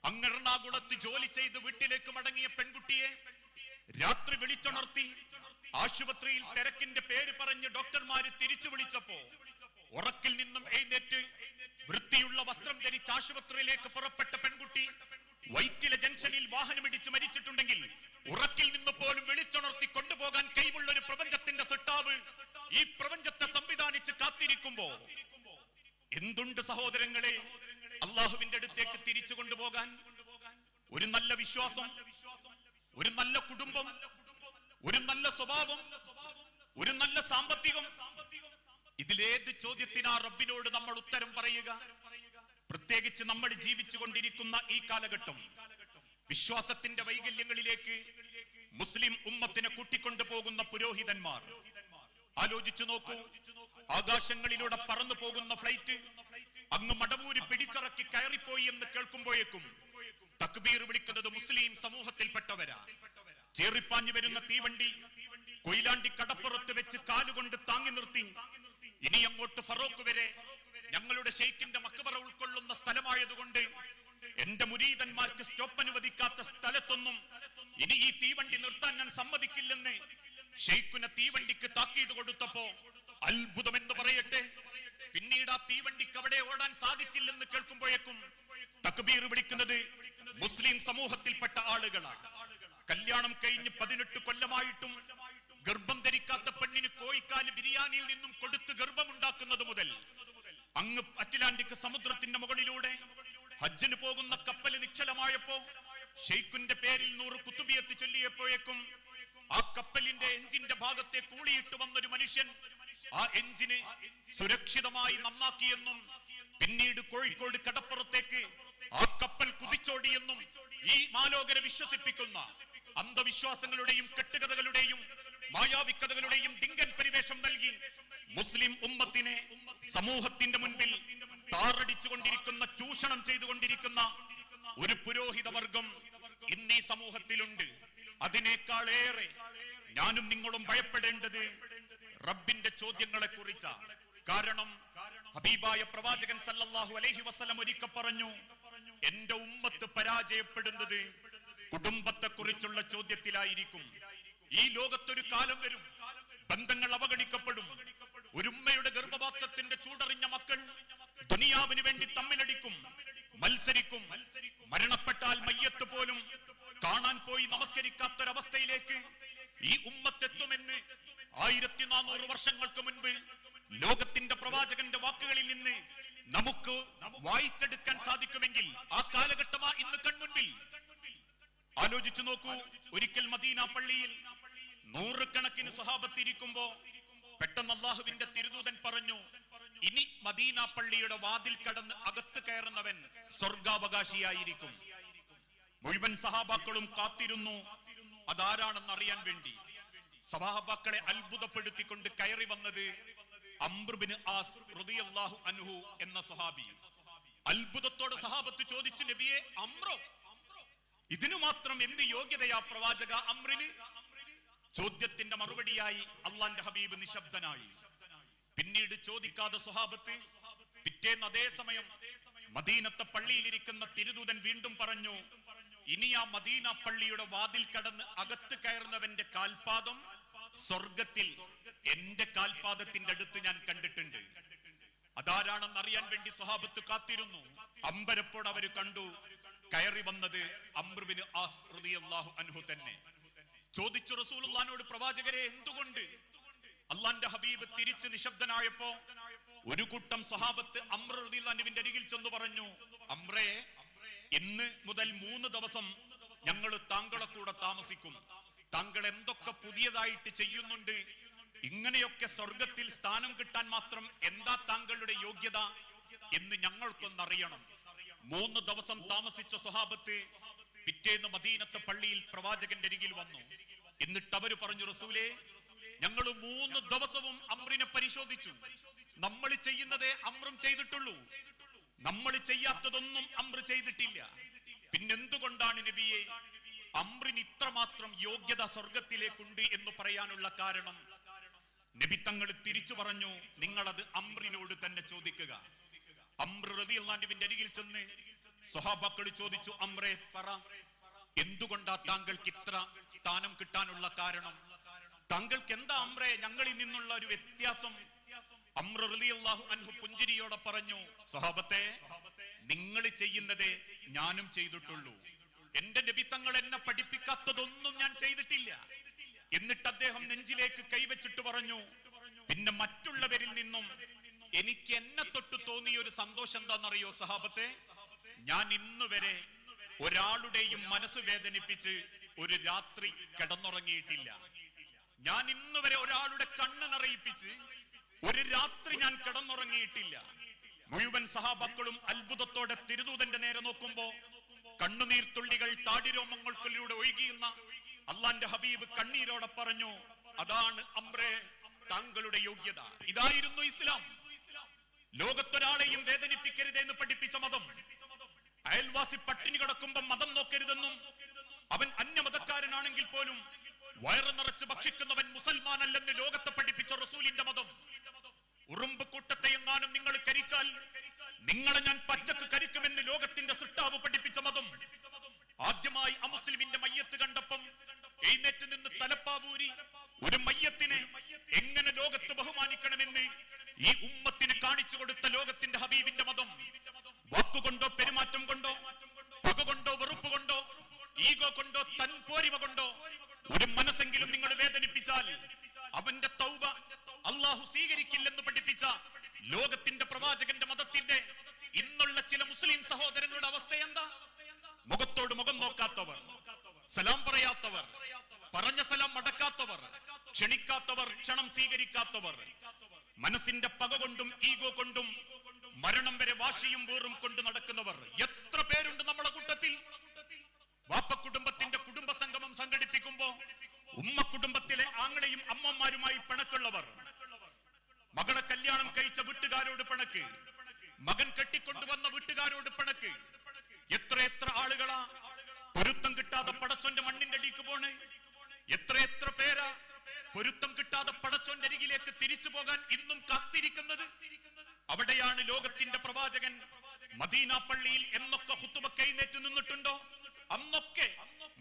അങ്ങ് എറണാകുളത്ത് ജോലി ചെയ്ത് വീട്ടിലേക്ക് മടങ്ങിയ പെൺകുട്ടിയെ രാത്രി വിളിച്ചുണർത്തി ആശുപത്രിയിൽ തിരക്കിന്റെ പേര് പറഞ്ഞ് ഡോക്ടർമാര് തിരിച്ചു വിളിച്ചപ്പോ ഉറക്കിൽ നിന്നും എഴുന്നേറ്റ് വൃത്തിയുള്ള വസ്ത്രം ധരിച്ച് ആശുപത്രിയിലേക്ക് പുറപ്പെട്ട പെൺകുട്ടി വൈറ്റില ജംഗ്ഷനിൽ വാഹനമിടിച്ച് മരിച്ചിട്ടുണ്ടെങ്കിൽ ഉറക്കിൽ നിന്ന് പോലും വിളിച്ചുണർത്തി കൊണ്ടുപോകാൻ കഴിവുള്ള ഒരു പ്രപഞ്ചത്തിന്റെ സൃഷ്ടാവ് ഈ പ്രപഞ്ചത്തെ സംവിധാനിച്ച് കാത്തിരിക്കുമ്പോ എന്തുണ്ട് സഹോദരങ്ങളെ അള്ളാഹുവിന്റെ അടുത്തേക്ക് തിരിച്ചു കൊണ്ടുപോകാൻ? ഒരു നല്ല വിശ്വാസം, ഒരു നല്ല കുടുംബം, ഒരു നല്ല സ്വഭാവം, ഒരു നല്ല സാമ്പത്തികം, ഇതിലേത് ചോദ്യത്തിനാ റബ്ബിനോട് നമ്മൾ ഉത്തരം പറയുക? പ്രത്യേകിച്ച് നമ്മൾ ജീവിച്ചു കൊണ്ടിരിക്കുന്ന ഈ കാലഘട്ടം വിശ്വാസത്തിന്റെ വൈകല്യങ്ങളിലേക്ക് മുസ്ലിം ഉമ്മത്തിനെ കൂട്ടിക്കൊണ്ടു പോകുന്ന പുരോഹിതന്മാർ. ആലോചിച്ചു നോക്കൂ, ആകാശങ്ങളിലൂടെ പറന്നു പോകുന്ന ഫ്ലൈറ്റ് അങ്ങ് മടവൂര് പിടിച്ചിറക്കി കയറിപ്പോയി എന്ന് കേൾക്കുമ്പോഴേക്കും തക്ബീർ വിളിക്കുന്നത് മുസ്ലിം സമൂഹത്തിൽപ്പെട്ടവരാ. ചേറിപ്പാഞ്ഞു വരുന്ന തീവണ്ടി കൊയിലാണ്ടി കടപ്പുറത്ത് വെച്ച് കാലുകൊണ്ട് താങ്ങി നിർത്തി ഇനി അങ്ങോട്ട് ഫറോക്ക് വരെ ഞങ്ങളുടെ ഷെയ്ഖിന്റെ മക്ബറ ഉൾക്കൊള്ളുന്ന സ്ഥലമായതുകൊണ്ട് എന്റെ മുരീദന്മാർക്ക് സ്റ്റോപ്പ് അനുവദിക്കാത്ത സ്ഥലത്തൊന്നും ഇനി ഈ തീവണ്ടി നിർത്താൻ ഞാൻ സമ്മതിക്കില്ലെന്ന് ഷെയ്ഖിനെ തീവണ്ടിക്ക് താക്കീത് കൊടുത്തപ്പോ അത്ഭുതം എന്ന് പറയട്ടെ, പിന്നീട് ആ തീവണ്ടിക്ക് അവിടെ ഓടാൻ സാധിച്ചില്ലെന്ന് കേൾക്കുമ്പോഴേക്കും തക്ബീർ വിളിക്കുന്നത് മുസ്ലിം സമൂഹത്തിൽപ്പെട്ട ആളുകളാണ്. കല്യാണം കഴിഞ്ഞ് 18 കൊല്ലമായിട്ടും ഗർഭം ധരിക്കാത്ത പെണ്ണിന് കോഴിക്കാല് ബിരിയാണിയിൽ നിന്നും കൊടുത്ത് ഗർഭമുണ്ടാക്കുന്നത് മുതൽ അങ്ങ് അറ്റ്ലാന്റിക് സമുദ്രത്തിന്റെ മുകളിലൂടെ ഹജ്ജിന് പോകുന്ന കപ്പല് നിശ്ചലമായപ്പോ ഷെയ്ഖിന്റെ പേരിൽ 100 കുത്തുബിയത്ത് ചൊല്ലിയപ്പോഴേക്കും ആ കപ്പലിന്റെ എഞ്ചിന്റെ ഭാഗത്തെ കൂളിയിട്ട് വന്നൊരു മനുഷ്യൻ ആ എഞ്ചിന് സുരക്ഷിതമായി നന്നാക്കിയെന്നും പിന്നീട് കോഴിക്കോട് കടപ്പുറത്തേക്ക് ആ കപ്പൽ കുതിച്ചോടിയെന്നും ഈ മാലോകരെ വിശ്വസിപ്പിക്കുന്ന അന്ധവിശ്വാസങ്ങളുടെയും കെട്ടുകഥകളുടെയും മായാവിക്കഥകളുടെയും ഡിങ്കൻ പരിവേഷം നൽകി മുസ്ലിം ഉമ്മത്തിനെ സമൂഹത്തിന്റെ മുൻപിൽ താറടിച്ചുകൊണ്ടിരിക്കുന്ന, ചൂഷണം ചെയ്തുകൊണ്ടിരിക്കുന്ന ഒരു പുരോഹിത വർഗം ഇന്നീ സമൂഹത്തിലുണ്ട്. അതിനേക്കാളേറെ ഞാനും നിങ്ങളും ഭയപ്പെടേണ്ടത് റബ്ബിന്റെ ചോദ്യങ്ങളെ കുറിച്ചാണ്. കാരണം ഹബീബായ പ്രവാചകൻ സല്ലല്ലാഹു അലൈഹി വസല്ലം ഒരിക്കൽ പറഞ്ഞു, എന്റെ ഉമ്മത്ത് പരാജയപ്പെടുന്നത് കുടുംബത്തെ കുറിച്ചുള്ള ചോദ്യത്തിലായിരിക്കും. ഈ ലോകത്തൊരു കാലം വരും, ബന്ധങ്ങൾ അവഗണിക്കപ്പെടും. ഒരു ഉമ്മയുടെ ഗർഭപാത്രത്തിന്റെ ചൂടറിഞ്ഞ മക്കൾ ദുനിയാവിന് വേണ്ടി തമ്മിലടിക്കും, മത്സരിക്കും. മരണപ്പെട്ടാൽ മയ്യത്ത് പോലും കാണാൻ പോയി നമസ്കരിക്കാത്തൊരവസ്ഥയിലേക്ക് ഈ ഉമ്മത്തെത്തുമെന്ന് 1400 വർഷങ്ങൾക്ക് മുൻപ് ലോകത്തിന്റെ പ്രവാചകന്റെ വാക്കുകളിൽ നിന്ന് നമുക്ക് വായിച്ചെടുക്കാൻ സാധിക്കുമെങ്കിൽ ആ കാലഘട്ടമാ ഇന്ന് കൺമുൻപിൽ. ആലോചിച്ചു നോക്കൂ, ഒരിക്കൽ മദീന പള്ളിയിൽ 100 കണക്കിന് സ്വഹാബത്ത് ഇരിക്കുമ്പോ പെട്ടെന്ന് അല്ലാഹുവിന്റെ തിരുദൂതൻ പറഞ്ഞു, ഇനി മദീന പള്ളിയുടെ വാതിൽ കടന്ന് അകത്ത് കയറുന്നവൻ സ്വർഗാവകാശിയായിരിക്കും. മുഴുവൻ സഹാബാക്കളും കാത്തിരുന്നു അതാരാണെന്ന് അറിയാൻ വേണ്ടി. സഹാബാക്കളെ അത്ഭുതപ്പെടുത്തിക്കൊണ്ട് കയറി വന്നത് അംർ ബിൻ ആസ് റളിയല്ലാഹു അൻഹു എന്ന സ്വഹാബി. അത്ഭുതത്തോടെ സഹാബത്ത് ചോദിച്ചു, നബിയെ, അംറോ? ഇതിനു മാത്രം എന്ത് യോഗ്യതയാ പ്രവാചക അംറിന്? ചോദ്യത്തിന്റെ മറുപടിയായി അള്ളാന്റെ ഹബീബ് നിശബ്ദനായി. പിന്നീട് ചോദിക്കാതെ സ്വഹാബത്ത് പിറ്റേന്ന് അതേ സമയം മദീനത്തെ പള്ളിയിലിരിക്കുന്ന തിരുദൂതൻ വീണ്ടും പറഞ്ഞു, ഇനി ആ മദീന പള്ളിയുടെ വാതിൽ കടന്ന് അകത്ത് കയറുന്നവന്റെ കാൽപാദം സ്വർഗത്തിൽ എന്റെ കാൽപാദത്തിന്റെ അടുത്ത് ഞാൻ കണ്ടിട്ടുണ്ട്. അതാരാണെന്ന് അറിയാൻ വേണ്ടി സ്വഹാബത്ത് കാത്തിരുന്നു. അമ്പരപ്പോട് അവര് കണ്ടു, കയറി വന്നത് അംർ ബിൻ ആസ് റളിയല്ലാഹു അൻഹു തന്നെ. ചോദിച്ചു റസൂലുള്ളാഹിനോട്, പ്രവാചകരെ, എന്തുകൊണ്ട്? അള്ളാന്റെ ഹബീബ് തിരിച്ച് നിശബ്ദനായപ്പോ ഒരു കൂട്ടം സ്വഹാബത്ത് അംർ റളിയല്ലാഹു അൻഹുവിന്റെ അരികിൽ ചെന്ന് പറഞ്ഞു, അമ്രേ, ഇന്ന് മുതൽ 3 ദിവസം ഞങ്ങൾ താങ്കളെ കൂടെ താമസിക്കും. താങ്കൾ എന്തൊക്കെ പുതിയതായിട്ട് ചെയ്യുന്നുണ്ട്, ഇങ്ങനെയൊക്കെ സ്വർഗത്തിൽ സ്ഥാനം കിട്ടാൻ മാത്രം എന്താ താങ്കളുടെ യോഗ്യത എന്ന് ഞങ്ങൾക്കൊന്നറിയണം. 3 ദിവസം താമസിച്ച സ്വഹാബത്ത് പിറ്റേന്ന് മദീനത്തെ പള്ളിയിൽ പ്രവാചകന്റെ അരികിൽ വന്നു. എന്നിട്ട് അവര് പറഞ്ഞു, റസൂലേ, ഞങ്ങൾ 3 ദിവസവും അമ്രിനെ പരിശോധിച്ചു. നമ്മൾ ചെയ്യുന്നതേ അമ്രും ചെയ്തിട്ടുള്ളൂ, നമ്മൾ ചെയ്യാത്തതൊന്നും അമ്ര ചെയ്തിട്ടില്ല. പിന്നെന്തുകൊണ്ടാണ് നബിയെ അമ്രിന് ഇത്രമാത്രം യോഗ്യത സ്വർഗത്തിലേക്കുണ്ട് എന്ന് പറയാനുള്ള കാരണം? നബി തങ്ങൾ തിരിച്ചു പറഞ്ഞു, നിങ്ങളത് അമ്രിനോട് തന്നെ ചോദിക്കുക. അമ്ർ റളിയല്ലാഹുവിന്റെ അരികിൽ ചെന്ന് സ്വഹാബാക്കൾ ചോദിച്ചു, അമ്രേ പറ, എന്തുകൊണ്ടാ താങ്കൾക്ക് ഇത്ര സ്ഥാനം കിട്ടാനുള്ള കാരണം? താങ്കൾക്ക് എന്താ അമ്രേ ഞങ്ങളിൽ നിന്നുള്ള ഒരു വ്യത്യാസം? അമ്ർ റളിയല്ലാഹു അൻഹു പുഞ്ചിരിയോടെ പറഞ്ഞു, സ്വഹാബത്തെ, നിങ്ങൾ ചെയ്യുന്നതേ ഞാനും ചെയ്തിട്ടുള്ളൂ. എന്റെ നബി തങ്ങൾ എന്നെ പഠിപ്പിക്കാത്തതൊന്നും ഞാൻ ചെയ്തിട്ടില്ല. എന്നിട്ട് അദ്ദേഹം നെഞ്ചിലേക്ക് കൈവച്ചിട്ട് പറഞ്ഞു, പിന്നെ മറ്റുള്ളവരിൽ നിന്നും എനിക്ക് എന്നെ തൊട്ട് തോന്നിയ ഒരു സന്തോഷം എന്താണെന്നറിയോ സഹാബത്തെ? ഞാൻ ഇന്ന് വരെ ഒരാളുടെയും മനസ്സ് വേദനിപ്പിച്ച് ഒരു രാത്രി കിടന്നുറങ്ങിയിട്ടില്ല. ഞാൻ ഇന്ന് വരെ ഒരാളുടെ കണ്ണ് നിറയിപ്പിച്ച് ഒരു രാത്രി ഞാൻ കിടന്നുറങ്ങിയിട്ടില്ല. മുഴുവൻ സഹാബാക്കളും അത്ഭുതത്തോടെ തിരുദൂതന്റെ നേരെ നോക്കുമ്പോ കണ്ണുനീർത്തുള്ളികൾ താടിരോമങ്ങൾക്കുള്ളിലൂടെ ഒഴുകിയുന്ന അള്ളാന്റെ ഹബീബ് കണ്ണീരോടെ പറഞ്ഞു, അതാണ് അമ്രേ താങ്കളുടെ യോഗ്യത. ഇതായിരുന്നു ഇസ്ലാം. ലോകത്തൊരാളെയും വേദനിപ്പിക്കരുത് എന്ന് പഠിപ്പിച്ച മതം. അയൽവാസി പട്ടിണി കിടക്കുമ്പോ മതം നോക്കരുതെന്നും, അവൻ അന്യമതക്കാരനാണെങ്കിൽ പോലും വയറ് നിറച്ച് ഭക്ഷിക്കുന്നവൻ മുസൽമാനല്ലെന്ന് ലോകത്തെ പഠിപ്പിച്ച റസൂലിന്റെ മതം. ഉറുമ്പ് കൂട്ടത്തെ എങ്ങാനും നിങ്ങൾ കരിച്ചാൽ നിങ്ങളെ ഞാൻ പച്ചക്ക് കരിക്കുമെന്ന് ലോകത്തിന്റെ സൃഷ്ടാവ് പഠിപ്പിച്ച മതം. ആദ്യമായി അമുസ്ലിമിന്റെ മയ്യത്ത് കണ്ടപ്പം എഴുന്നേറ്റ് നിന്ന് തലപ്പാവൂരി ഒരു മയ്യത്തിനെ എങ്ങനെ ലോകത്ത് ബഹുമാനിക്കണമെന്ന് ഈ ഉമ്മത്തിന് കാണിച്ചു കൊടുത്ത ലോകത്തിന്റെ ഹബീബിന്റെ മതം. വാക്കുകൊണ്ടോ പെരുമാറ്റം കൊണ്ടോ പക കൊണ്ടോ വെറുപ്പ് കൊണ്ടോ ഈഗോ കൊണ്ടോ തൻപോരിമ കൊണ്ടോ ഒരു മനസ്സെങ്കിലും നിങ്ങൾ വേദനിപ്പിച്ചാൽ അവന്റെ തൗബ അള്ളാഹു സ്വീകരിക്കില്ലെന്ന് പഠിപ്പിച്ച ലോകത്തിന്റെ പ്രവാചകന്റെ മതത്തിന്റെ ഇന്നുള്ള ചില മുസ്ലിം സഹോദരങ്ങളുടെ അവസ്ഥ എന്താ? മുഖത്തോട് മുഖം നോക്കാത്തവർ, സലാം പറയാത്തവർ, പറഞ്ഞ സലാം മടക്കാത്തവർ, ക്ഷണിക്കാത്തവർ, ക്ഷണം സ്വീകരിക്കാത്തവർ, മനസ്സിന്റെ പക കൊണ്ടും ഈഗോ കൊണ്ടും മരണം വരെ വാശിയും വേറും കൊണ്ട് നടക്കുന്നവർ എത്ര പേരുണ്ട് നമ്മുടെ കൂട്ടത്തിൽ? വാപ്പ കുടുംബത്തിന്റെ കുടുംബ സംഗമം സംഘടിപ്പിക്കുമ്പോ ഉമ്മ കുടുംബത്തിലെ ആങ്ങളെയും അമ്മമാരുമായി പിണക്കുള്ളവർ, മകളെ കല്യാണം കഴിച്ച വീട്ടുകാരോട് പിണക്ക്, മകൻ കെട്ടിക്കൊണ്ടുവന്ന വീട്ടുകാരോട് പിണക്ക്. എത്ര ആളുകളാ പൊരുത്തം കിട്ടാതെ പടച്ചോന്റെ മണ്ണിന്റെ അടിക്ക് പോണ്? എത്ര പേരാ പൊരുത്തം കിട്ടാതെ പടച്ചോന്റെ അരികിലേക്ക് തിരിച്ചു പോകാൻ ഇന്നും കാത്തിരിക്കുന്നത്? അവിടെയാണ് ലോകത്തിന്റെ പ്രവാചകൻ മദീന പള്ളിയിൽ എന്നൊക്കെ ഖുതുബ എഴുന്നേറ്റ് നിന്നിട്ടുണ്ടോ അന്നൊക്കെ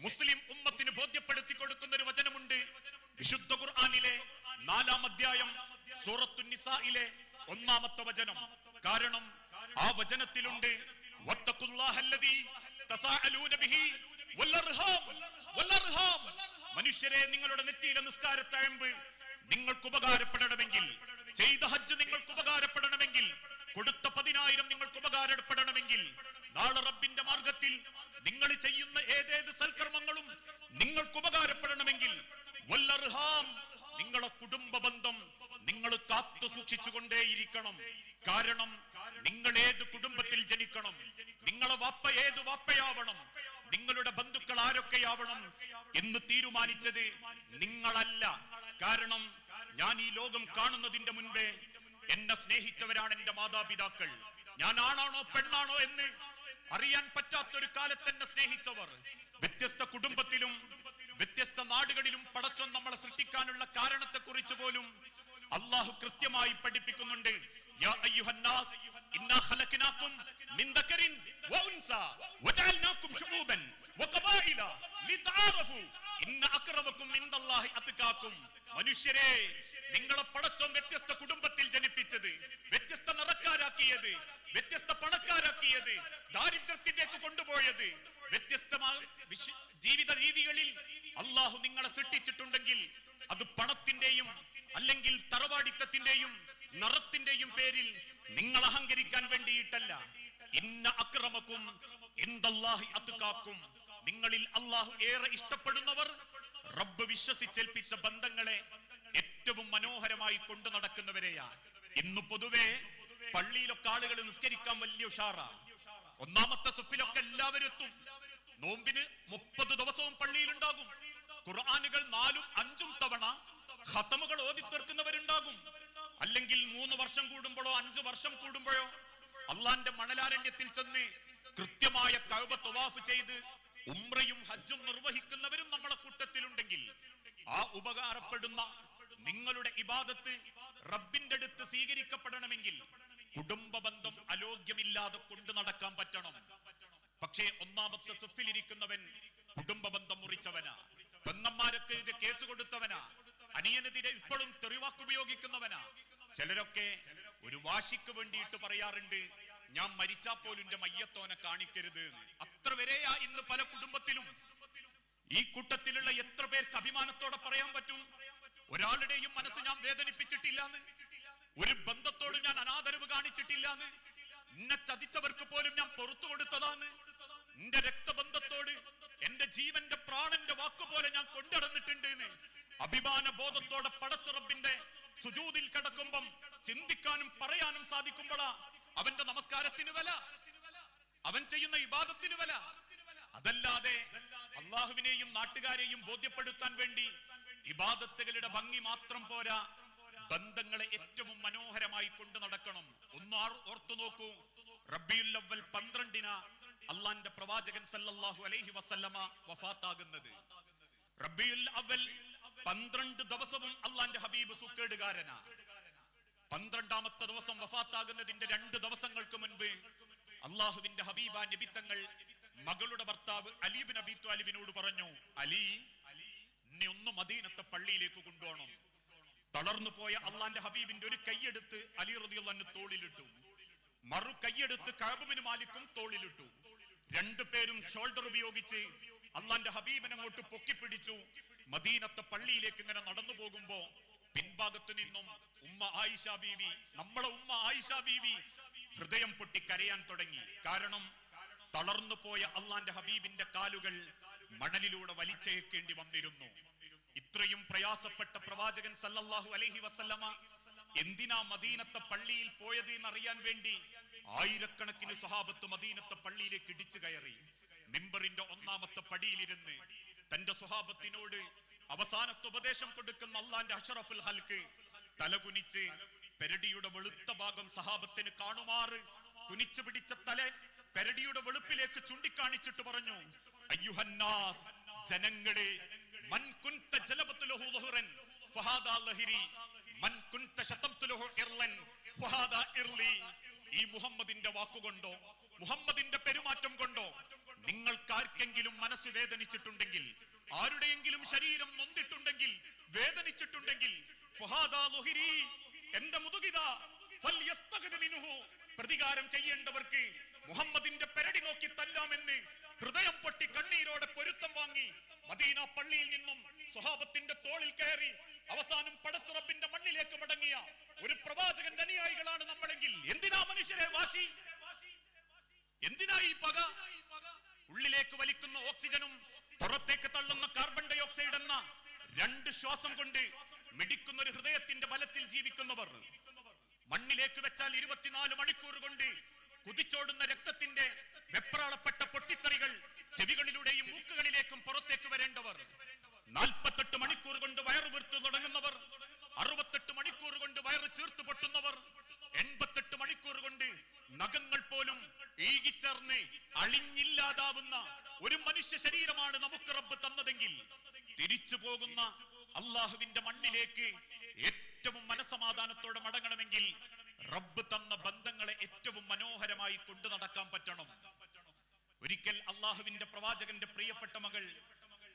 മുസ്ലിം ഉമ്മത്തിന് ബോധ്യപ്പെടുത്തി കൊടുക്കുന്ന ഒരു വചനമുണ്ട്. വിശുദ്ധ ഖുർആനിലെ 4-ാം അധ്യായം സൂറത്തു നിസായിലെ 1-ാമത്തെ വചനം. കാരണം ആ വചനത്തിലുണ്ട്, വത്തഖുല്ലാഹല്ലദീ തസാഅലൂന ബിഹി വല്ലർഹാം. മനുഷ്യരെ, നിങ്ങളുടെ നെറ്റിയിലെ നിസ്കാരത്തഴമ്പ് നിങ്ങൾക്ക് ഉപകാരപ്പെടണമെങ്കിൽ, ചെയ്ത ഹജ്ജ് നിങ്ങൾക്ക് ഉപകാരപ്പെടണമെങ്കിൽ, കൊടുത്ത 10,000 നിങ്ങൾക്ക് ഉപകാരപ്പെടണമെങ്കിൽ, നാളെ റബ്ബിന്റെ മാർഗത്തിൽ നിങ്ങൾ ചെയ്യുന്ന ഏതേത് സൽക്കർമ്മങ്ങളും നിങ്ങൾക്ക് ഉപകാരപ്പെടണമെങ്കിൽ, വല്ലർഹാം, നിങ്ങളെ കുടുംബ ബന്ധം നിങ്ങൾ കാത്തു സൂക്ഷിച്ചുകൊണ്ടേയിരിക്കണം. കാരണം നിങ്ങൾ ഏത് കുടുംബത്തിൽ ജനിക്കണം, നിങ്ങളെ വാപ്പ ഏത് വാപ്പയാവണം, നിങ്ങളുടെ ബന്ധുക്കൾ ആരൊക്കെയാവണം എന്ന് തീരുമാനിച്ചത് നിങ്ങളല്ല. കാരണം ഞാൻ ഈ ലോകം കാണുന്നതിന്റെ മുൻപേ എന്നെ സ്നേഹിച്ചവരാണ് എന്റെ മാതാപിതാക്കൾ. ഞാൻ ആണാണോ പെണ്ണാണോ എന്ന് അറിയാൻ പറ്റാത്തൊരു കാലത്ത് എന്നെ സ്നേഹിച്ചവർ. വ്യത്യസ്ത കുടുംബത്തിലും വ്യത്യസ്ത നാടുകളിലും പടച്ചോൻ നമ്മളെ സൃഷ്ടിക്കാനുള്ള കാരണത്തെ കുറിച്ച് പോലും അള്ളാഹു കൃത്യമായി പഠിപ്പിക്കുന്നുണ്ട്. യാ അയ്യുഹന്നാസ് ഇന്നാ ഖലഖനാകും മിൻ ദക്കറിൻ വഉൻസാ വജഅൽനാകും ശുഊബൻ വഖബായില ലിതആറഫു ഇന്ന അക്റമകും ഇൻദല്ലാഹി അത്ഖാകും. മനുഷ്യരെ, നിങ്ങളെ പടച്ചോൻ വ്യത്യസ്ത കുടുംബത്തിൽ ജനിപ്പിച്ചത്, വ്യത്യസ്ത നിറക്കാരാക്കിയത്, വ്യത്യസ്ത പണക്കാരാക്കിയത്, ദാരിദ്ര്യത്തിലേക്ക് കൊണ്ടുപോയത്, വ്യത്യസ്തമായ ജീവിത രീതികളിൽ അള്ളാഹു നിങ്ങളെ സൃഷ്ടിച്ചിട്ടുണ്ടെങ്കിൽ അത് പണത്തിന്റെയും അല്ലെങ്കിൽ തറവാടിത്തത്തിന്റെയും നിറത്തിന്റെയും പേരിൽ നിങ്ങൾ അഹങ്കരിക്കാൻ വേണ്ടിയിട്ടല്ല. ഇന്ന അക്രമക്കും ഇൻദല്ലാഹി അത്ഖാക്കും, നിങ്ങളിൽ അല്ലാഹു ഏറെ ഇഷ്ടപ്പെടുന്നവർ റബ്ബ് വിശ്വസിച്ചേൽപ്പിച്ച ബന്ധങ്ങളെ ഏറ്റവും മനോഹരമായി കൊണ്ടു നടക്കുന്നവരെയാണ്. ഇന്ന് പൊതുവെ പള്ളിയിലൊക്കെ ആളുകൾ നിസ്കരിക്കാൻ വലിയ ഉഷാറാ. ഒന്നാമത്തെ സുഫിലൊക്കെ എല്ലാവരും എത്തും. നോമ്പിന് 30 ദിവസവും പള്ളിയിലുണ്ടാകും. ഖുർആനുകൾ 4-5 തവണ ഖതമുകൾ ഓതി തീർക്കുന്നവരുണ്ടാകും. അല്ലെങ്കിൽ 3 വർഷം കൂടുമ്പോഴോ 5 വർഷം കൂടുമ്പോഴോ അള്ളാന്റെ മണലാരണ്യത്തിൽ ചെന്ന് കൃത്യമായ കഅബ തവാഫ് ചെയ്ത് ഉംറയും ഹജ്ജും നിർവഹിക്കുന്നവരും നമ്മളെ കൂട്ടത്തിലുണ്ടെങ്കിൽ ആ ഉപകാരപ്പെടുന്ന നിങ്ങളുടെ ഇബാദത്ത് റബ്ബിന്റെ അടുത്ത് സ്വീകരിക്കപ്പെടണമെങ്കിൽ കുടുംബ ബന്ധം അലോഗ്യമില്ലാതെ കൊണ്ടു നടക്കാൻ പറ്റണം. പക്ഷേ ഒന്നാമത്തെ സുഫിലിരിക്കുന്നവൻ കുടുംബ ബന്ധം മുറിച്ചവനാ, പെങ്ങന്മാരൊക്കെ ഇത് കേസ് കൊടുത്തവനാ, അനിയനെതിരെ ഇപ്പോഴും തെറിവാക്ക് ഉപയോഗിക്കുന്നവനാ. ചിലരൊക്കെ ഒരു വാശിക്ക് വേണ്ടിയിട്ട് പറയാറുണ്ട്, ഞാൻ മരിച്ചാ പോലും എന്റെ മയ്യത്തോനെ കാണിക്കരുത് എന്ന്. അത്ര വരെയാ ഇന്ന് പല കുടുംബത്തിലും. ഈ കൂട്ടത്തിലുള്ള എത്ര പേർക്ക് അഭിമാനത്തോടെ പറയാൻ പറ്റും, ഒരാളുടെയും മനസ്സ് ഞാൻ വേദനിപ്പിച്ചിട്ടില്ലാന്ന്, ഒരു ബന്ധത്തോട് ഞാൻ അനാദരവ് കാണിച്ചിട്ടില്ലാന്ന്, എന്നെ ചതിച്ചവർക്ക് പോലും ഞാൻ പുറത്തു കൊടുത്തതാന്ന്, എന്റെ രക്തബന്ധത്തോട് എന്റെ ജീവന്റെ പ്രാണന്റെ വാക്കുപോലെ ഞാൻ കൊണ്ടുനടന്നിട്ടുണ്ട് എന്ന് അഭിമാന ബോധത്തോടെ പടച്ച റബ്ബിന്റെ സുജൂദിൽ കിടക്കുമ്പം ചിന്തിക്കാനും പറയാനും സാധിക്കുമ്പോഴാ അവന്റെ നമസ്കാരത്തിന് വില, അവൻ ചെയ്യുന്ന ഇബാദത്തിന് വില. അതല്ലാതെ അള്ളാഹുവിനെയും നാട്ടുകാരെയും ബോധ്യപ്പെടുത്താൻ വേണ്ടി ഇബാദത്തുകളുടെ ഭംഗി മാത്രം പോരാ, ബന്ധങ്ങളെ ഏറ്റവും മനോഹരമായി കൊണ്ടു നടക്കണം. ഒന്ന് ഓർത്തു നോക്കൂ, റബീഉൽ അവ്വൽ 12-ന് അള്ളാന്റെ പ്രവാചകൻ സല്ലല്ലാഹു അലൈഹി വസല്ലമ വഫാത്താകുന്നത്. റബീഉൽ അവ്വൽ 12 ദിവസവും അള്ളാന്റെ ഹബീബ് സുക്കേടുകാരനാ. 12ാമത്തെ ദിവസം വഫാത്താകുന്നതിന്റെ 2 ദിവസങ്ങൾക്ക് മുൻപ് അള്ളാഹുവിന്റെ ഹബീബ നബി തങ്ങൾ മകളുടെ ഭർത്താവ് അലി ഇബ്നു അബീ ത്വാലിബിനോട് പറഞ്ഞു, അലി, എന്നെ ഒന്ന് മദീനത്തെ പള്ളിയിലേക്ക് കൊണ്ടുപോകണം. തളർന്നു പോയ അള്ളാന്റെ ഹബീബിന്റെ ഒരു കൈയെടുത്ത് അലി റളിയല്ലാഹു അൻഹു തോളിലിട്ടു, മറു കൈയെടുത്ത് കഅബ് ബിൻ മാലിക്കും തോളിലിട്ടു. 2 പേരും ഷോൾഡർ ഉപയോഗിച്ച് അള്ളാന്റെ ഹബീബിനെ അങ്ങോട്ട് പൊക്കിപ്പിടിച്ചു. മദീനത്തെ പള്ളിയിലേക്ക് ഇങ്ങനെ നടന്നു പോകുമ്പോ പിൻഭാഗത്തു നിന്നും ഉമ്മ ആയിഷ ബീവി, നമ്മളെ ഉമ്മ ആയിഷ ബീവി ഹൃദയം പൊട്ടി കരയാൻ തുടങ്ങി. കാരണം തളർന്നു പോയ അള്ളാന്റെ ഹബീബിന്റെ കാലുകൾ മണലിലൂടെ വലിച്ചേക്കേണ്ടി വന്നിരുന്നു. ഇത്രയും പ്രയാസപ്പെട്ട പ്രവാചകൻ സല്ലല്ലാഹു അലൈഹി വസല്ലമ എന്തിനാ മദീനത്തെ പള്ളിയിൽ പോയത് എന്നറിയാൻ വേണ്ടി ആയിരക്കണക്കിന് സ്വഹാബത്ത് മദീനത്തെ പള്ളിയിലേക്ക് ഇടിച്ചു കയറി. മിമ്പറിന്റെ 1ാമത്തെ പടിയിലിരുന്ന് തന്റെ സ്വഹാബത്തിനോട് അവസാനത്തെ ഉപദേശം കൊടുക്കുന്ന അള്ളാന്റെ അഷ്റഫുൽ ഹൽക്ക് തലകുനിച്ച് പെരടിയുടെ വെളുത്ത ഭാഗം സഹാബത്തിന് കാണുമാറ് കുനിച്ചു പിടിച്ച തല പെരടിയുടെ വെളുപ്പിലേക്ക് ചൂണ്ടിക്കാണിച്ചിട്ട് പറഞ്ഞു, അയ്യുഹന്നാസ്, ജനങ്ങളെ, മൻ കുൻത ജലബതു ലഹു ളുഹ്റൻ ഫഹാദാ ലഹരി, മൻ കുൻത ശതംതു ലഹു ഇർലൻ ഫഹാദാ ഇർലി. ഈ മുഹമ്മദിന്റെ വാക്കുകൊണ്ടോ മുഹമ്മദിന്റെ പെരുമാറ്റം കൊണ്ടോ നിങ്ങൾക്കാർക്കെങ്കിലും മനസ്സ് വേദനിച്ചിട്ടുണ്ടെങ്കിൽ, ആരുടെയെങ്കിലും ശരീരം നൊന്തിട്ടുണ്ടെങ്കിൽ, വേദനിച്ചിട്ടുണ്ടെങ്കിൽ, ഫഹാദാ ലഹരി, എന്റെ മുതുകിതാ, ഫൽയസ്തഗ്ദ് മിൻഹു, പ്രതികാരം ചെയ്യേണ്ടവർക്ക് മുഹമ്മദിന്റെ പെരടി നോക്കി തല്ലാമെന്ന് ഹൃദയം പൊട്ടി കണ്ണീരോടെ പൊരുത്തം വാങ്ങി മദീന പള്ളിയിൽ നിന്നും സ്വഹാബത്തിന്റെ തോളിൽ കയറി അവസാനം പടച്ച റബ്ബിന്റെ മണ്ണിലേക്ക് മടങ്ങിയ ഒരു പ്രവാചകന്റെ അനുയായികളാണ് നമ്മളെങ്കിൽ എന്തിനാ മനുഷ്യരെ വാശി, എന്തിനാ ഈ പക? ഉള്ളിലേക്ക് വലിക്കുന്ന ഓക്സിജനും പുറത്തേക്ക് തള്ളുന്ന കാർബൺ ഡൈ ഓക്സൈഡ് എന്ന 2 ശ്വാസം കൊണ്ട് മിടിക്കുന്ന ഒരു ഹൃദയത്തിന്റെ ബലത്തിൽ ജീവിക്കുന്നവർ, മണ്ണിലേക്ക് വെച്ചാൽ 24 മണിക്കൂർ കൊണ്ട് കുതിച്ചോടുന്ന രക്തത്തിന്റെ വെപ്രാളപ്പെട്ട പൊട്ടിത്തെറികൾ ചെവികളിലൂടെയും മൂക്കുകളിലേക്കും പുറത്തേക്ക് വരേണ്ടവർ, 48 മണിക്കൂർ കൊണ്ട് വയറ് വീർത്തു തുടങ്ങുന്നവർ, 68 മണിക്കൂർ കൊണ്ട് വയറ് ചീർത്തു പൊട്ടുന്നവർ, 88 മണിക്കൂർ കൊണ്ട് നഖങ്ങൾ പോലും ഈകിച്ചേർന്ന് അളിഞ്ഞില്ലാതാവുന്ന ഒരു മനുഷ്യ ശരീരമാണ് നമുക്ക് റബ്ബ് തന്നതെങ്കിൽ തിരിച്ചു പോകുന്ന അള്ളാഹുവിന്റെ മണ്ണിലേക്ക് ഏറ്റവും മനസമാധാനത്തോടെ മടങ്ങണമെങ്കിൽ റബ്ബ് തന്ന ബന്ധങ്ങളെ ഏറ്റവും മനോഹരമായി കൊണ്ടു നടക്കാൻ പറ്റണം. ഒരിക്കൽ അള്ളാഹുവിന്റെ പ്രവാചകന്റെ പ്രിയപ്പെട്ട മകൾ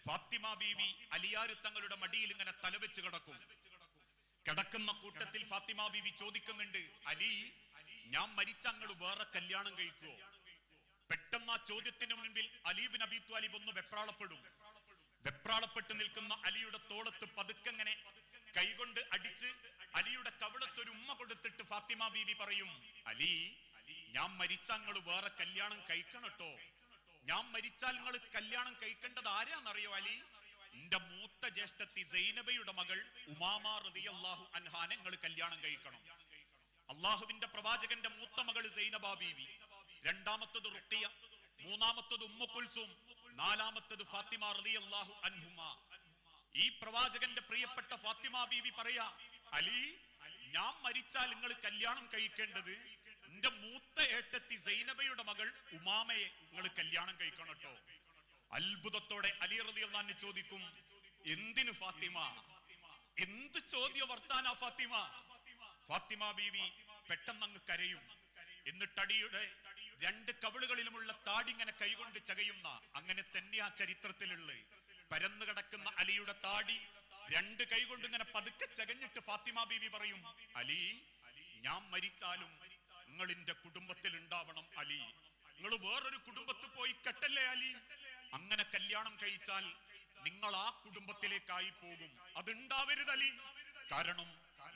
ഫാത്തിമ ബീവി അലിയാർ തങ്ങളുടെ മടിയിൽ ഇങ്ങനെ തലവെച്ച് കിടക്കുന്ന കൂട്ടത്തിൽ ഫാത്തിമ ബീവി ചോദിക്കുന്നുണ്ട്, അലി, ഞാൻ മരിച്ച അങ്ങൾ വേറെ കല്യാണം കഴിക്കുവോ? പെട്ടെന്ന് ആ ചോദ്യത്തിന് മുൻപിൽ അലി ഇബ്നു അബീ ത്വാലിബ് ഒന്ന് വെപ്രാളപ്പെട്ട് നിൽക്കുന്ന അലിയുടെ തോളത്ത് പതുക്കെങ്ങനെ കൈകൊണ്ട് അടിച്ച് അലിയുടെ കവിളത്തൊരു ഉമ്മ കൊടുത്തിട്ട് ഫാത്തിമ ബീവി പറയും, അലി, ഞാൻ മരിച്ചാൽ നിങ്ങൾ വേറെ കല്യാണം കഴിക്കണട്ടോ. ഞാൻ മരിച്ചാൽ നിങ്ങൾ കല്യാണം കഴിക്കേണ്ടത് ആരാന്നറിയോ അലി? എന്റെ മൂത്ത ജ്യേഷ്ഠത്തി സൈനബയുടെ മകൾ ഉമാമ റളിയല്ലാഹു അൻഹാനെ നിങ്ങൾ കല്യാണം കഴിക്കണം. അള്ളാഹുവിന്റെ പ്രവാചകന്റെ മൂത്ത മകൾ സൈനബ ബീവി, രണ്ടാമത്തത് റുഖിയ, മൂന്നാമത്തത് ഉമ്മു കുൽസും, നാലാമത്തത് ഫാത്തിമ റളിയല്ലാഹു അൻഹുമ. ഈ പ്രവാചകന്റെ പ്രിയപ്പെട്ട ഫാത്തിമ ബീവി പറയാ, അലി ഞാൻ മരിച്ചാൽ നിങ്ങൾ കല്യാണം കഴിക്കേണ്ടത് എന്റെ മൂത്ത ഏട്ടത്തി സൈനബയുടെ മകൾ ഉമാമയെ നിങ്ങൾ കല്യാണം കഴിക്കണം കേട്ടോ. അത്ഭുതത്തോടെ അലി റളിയല്ലാഹു അൻഹു ചോദിക്കും, എന്തിനു ഫാത്തിമ? എന്ത് ചോദ്യ വർത്താനാ ഫാത്തിമ? ഫാത്തിമ ബീവി പെട്ടെന്ന് അങ്ങ് കരയും. എന്നിട്ട് അടിയുടെ രണ്ട് കവിളുകളിലുമുള്ള താടി ഇങ്ങനെ കൈകൊണ്ട് ചകയുന്ന, അങ്ങനെ തന്നെയാ ചരിത്രത്തിലുള്ള പരന്നു കിടക്കുന്ന അലിയുടെ താടി രണ്ട് കൈകൊണ്ട് ഇങ്ങനെ പതുക്കെ ചകഞ്ഞിട്ട് ഫാത്തിമ ബീവി പറയും, അലി ഞാൻ മരിച്ചാലും നിങ്ങൾ എന്റെ കുടുംബത്തിൽ ഉണ്ടാവണം അലി. നിങ്ങൾ വേറൊരു കുടുംബത്തിൽ പോയി കെട്ടല്ലേ അലി? അങ്ങനെ കല്യാണം കഴിച്ചാൽ നിങ്ങൾ ആ കുടുംബത്തിലേക്കായി പോകും. അതുണ്ടാവരുത് അലി. കാരണം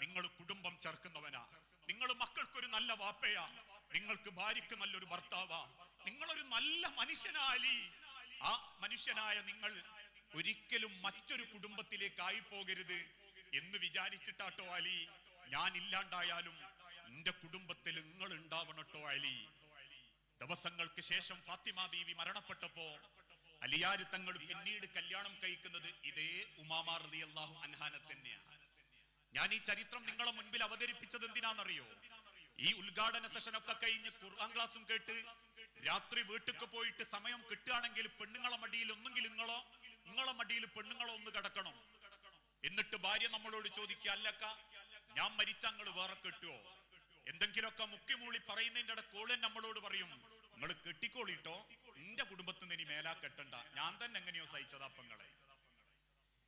നിങ്ങൾ കുടുംബം ചേർക്കുന്നവനാ, നിങ്ങൾ മക്കൾക്കൊരു നല്ല വാപ്പയാ, നിങ്ങൾക്ക് ഭാര്യക്ക് നല്ലൊരു ഭർത്താവാ, നിങ്ങളൊരു നല്ല മനുഷ്യനാ അലി. ആ മനുഷ്യനായ നിങ്ങൾ ഒരിക്കലും മറ്റൊരു കുടുംബത്തിലേക്കായി പോകരുത് എന്ന് വിചാരിച്ചിട്ടാട്ടോ അലി ഞാൻ ഇല്ലാണ്ടായാലും എന്റെ കുടുംബത്തിൽ നിങ്ങൾ ഉണ്ടാവണട്ടോ അലി. ദിവസങ്ങൾക്ക് ശേഷം ഫാത്തിമ ബീവി മരണപ്പെട്ടപ്പോ അലിയാര് തങ്ങൾ പിന്നീട് കല്യാണം കഴിക്കുന്നത് ഇതേ ഉമാമ റളിയല്ലാഹു അൻഹാനെ തന്നെയാണ്. ഞാൻ ഈ ചരിത്രം നിങ്ങളെ മുൻപിൽ അവതരിപ്പിച്ചത് എന്തിനാണെന്നറിയോ? ഈ ഉദ്ഘാടന സെഷൻ ഒക്കെ കഴിഞ്ഞ് ഖുർആൻ ക്ലാസും കേട്ട് രാത്രി വീട്ടിലേക്ക് പോയിട്ട് സമയം കിട്ടുകയാണെങ്കിൽ പെണ്ണുങ്ങളെ മടിയിൽ ഒന്നെങ്കിൽ നിങ്ങളെ മടിയിൽ പെണ്ണുങ്ങളെ ഒന്ന് കിടക്കണം. എന്നിട്ട് ഭാര്യ നമ്മളോട് ചോദിക്കുക, അല്ലക്ക ഞാൻ മരിച്ച നിങ്ങൾ വേറെ കെട്ടുവോ? എന്തെങ്കിലുമൊക്കെ മുക്കിമൂളി പറയുന്നതിന്റെ ഇടക്കോളൻ നമ്മളോട് പറയും, നിങ്ങൾ കെട്ടിക്കോളിട്ടോ, എന്റെ കുടുംബത്തിൽ നിന്ന് ഇനി മേലാ കെട്ടണ്ട, ഞാൻ തന്നെ എങ്ങനെയോ സഹിച്ചതാപ്പങ്ങളെ.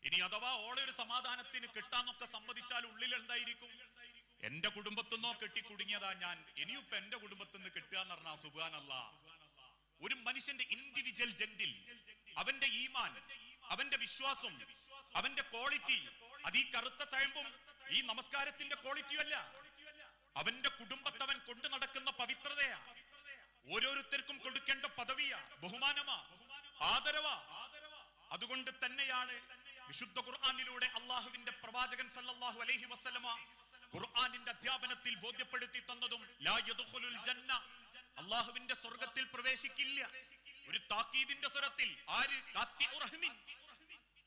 ഇനി അഥവാ ഓളെ ഒരു സമാധാനത്തിന് കെട്ടാന്നൊക്കെ സമ്മതിച്ചാൽ ഉള്ളിൽ എന്തായിരിക്കും? എന്റെ കുടുംബത്തിൽ നിന്നോ കെട്ടി കുടുങ്ങിയതാ ഞാൻ, ഇനിയും ഇപ്പൊ എന്റെ കുടുംബത്തിൽ നിന്ന് കെട്ടുക എന്ന് പറഞ്ഞാ സുബ്ഹാനല്ലാഹ്. ഒരു മനുഷ്യന്റെ ഇൻഡിവിജ്വൽ ജെന്റിൽ അവന്റെ ഈമാൻ, അവന്റെ വിശ്വാസം, അവന്റെ ക്വാളിറ്റി, അത് ഈ കറുത്ത തഴമ്പും ഈ നമസ്കാരത്തിന്റെ ക്വാളിറ്റിയും അല്ല, അവന്റെ കുടുംബത്തെ അവൻ കൊണ്ടു നടക്കുന്ന പവിത്രതയാ, ഓരോരുത്തർക്കും കൊടുക്കേണ്ട പദവിയാ, ബഹുമാനമാ, ആദരവാ. അതുകൊണ്ട് തന്നെയാണ് വിശുദ്ധ ഖുർആനിലൂടെ അള്ളാഹുവിന്റെ പ്രവാചകൻ സല്ലല്ലാഹു അലൈഹി വസല്ലമ ഖുർആനിന്റെ അധ്യാപനത്തിൽ ബോധ്യപ്പെടുത്തി തന്നതും ലാ യദ്ഖുലുൽ ജന്ന, അള്ളാഹുവിന്റെ സ്വർഗത്തിൽ പ്രവേശിക്കില്ല. ഒരു താക്കീദിന്റെ സ്വരത്തിൽ ആര്?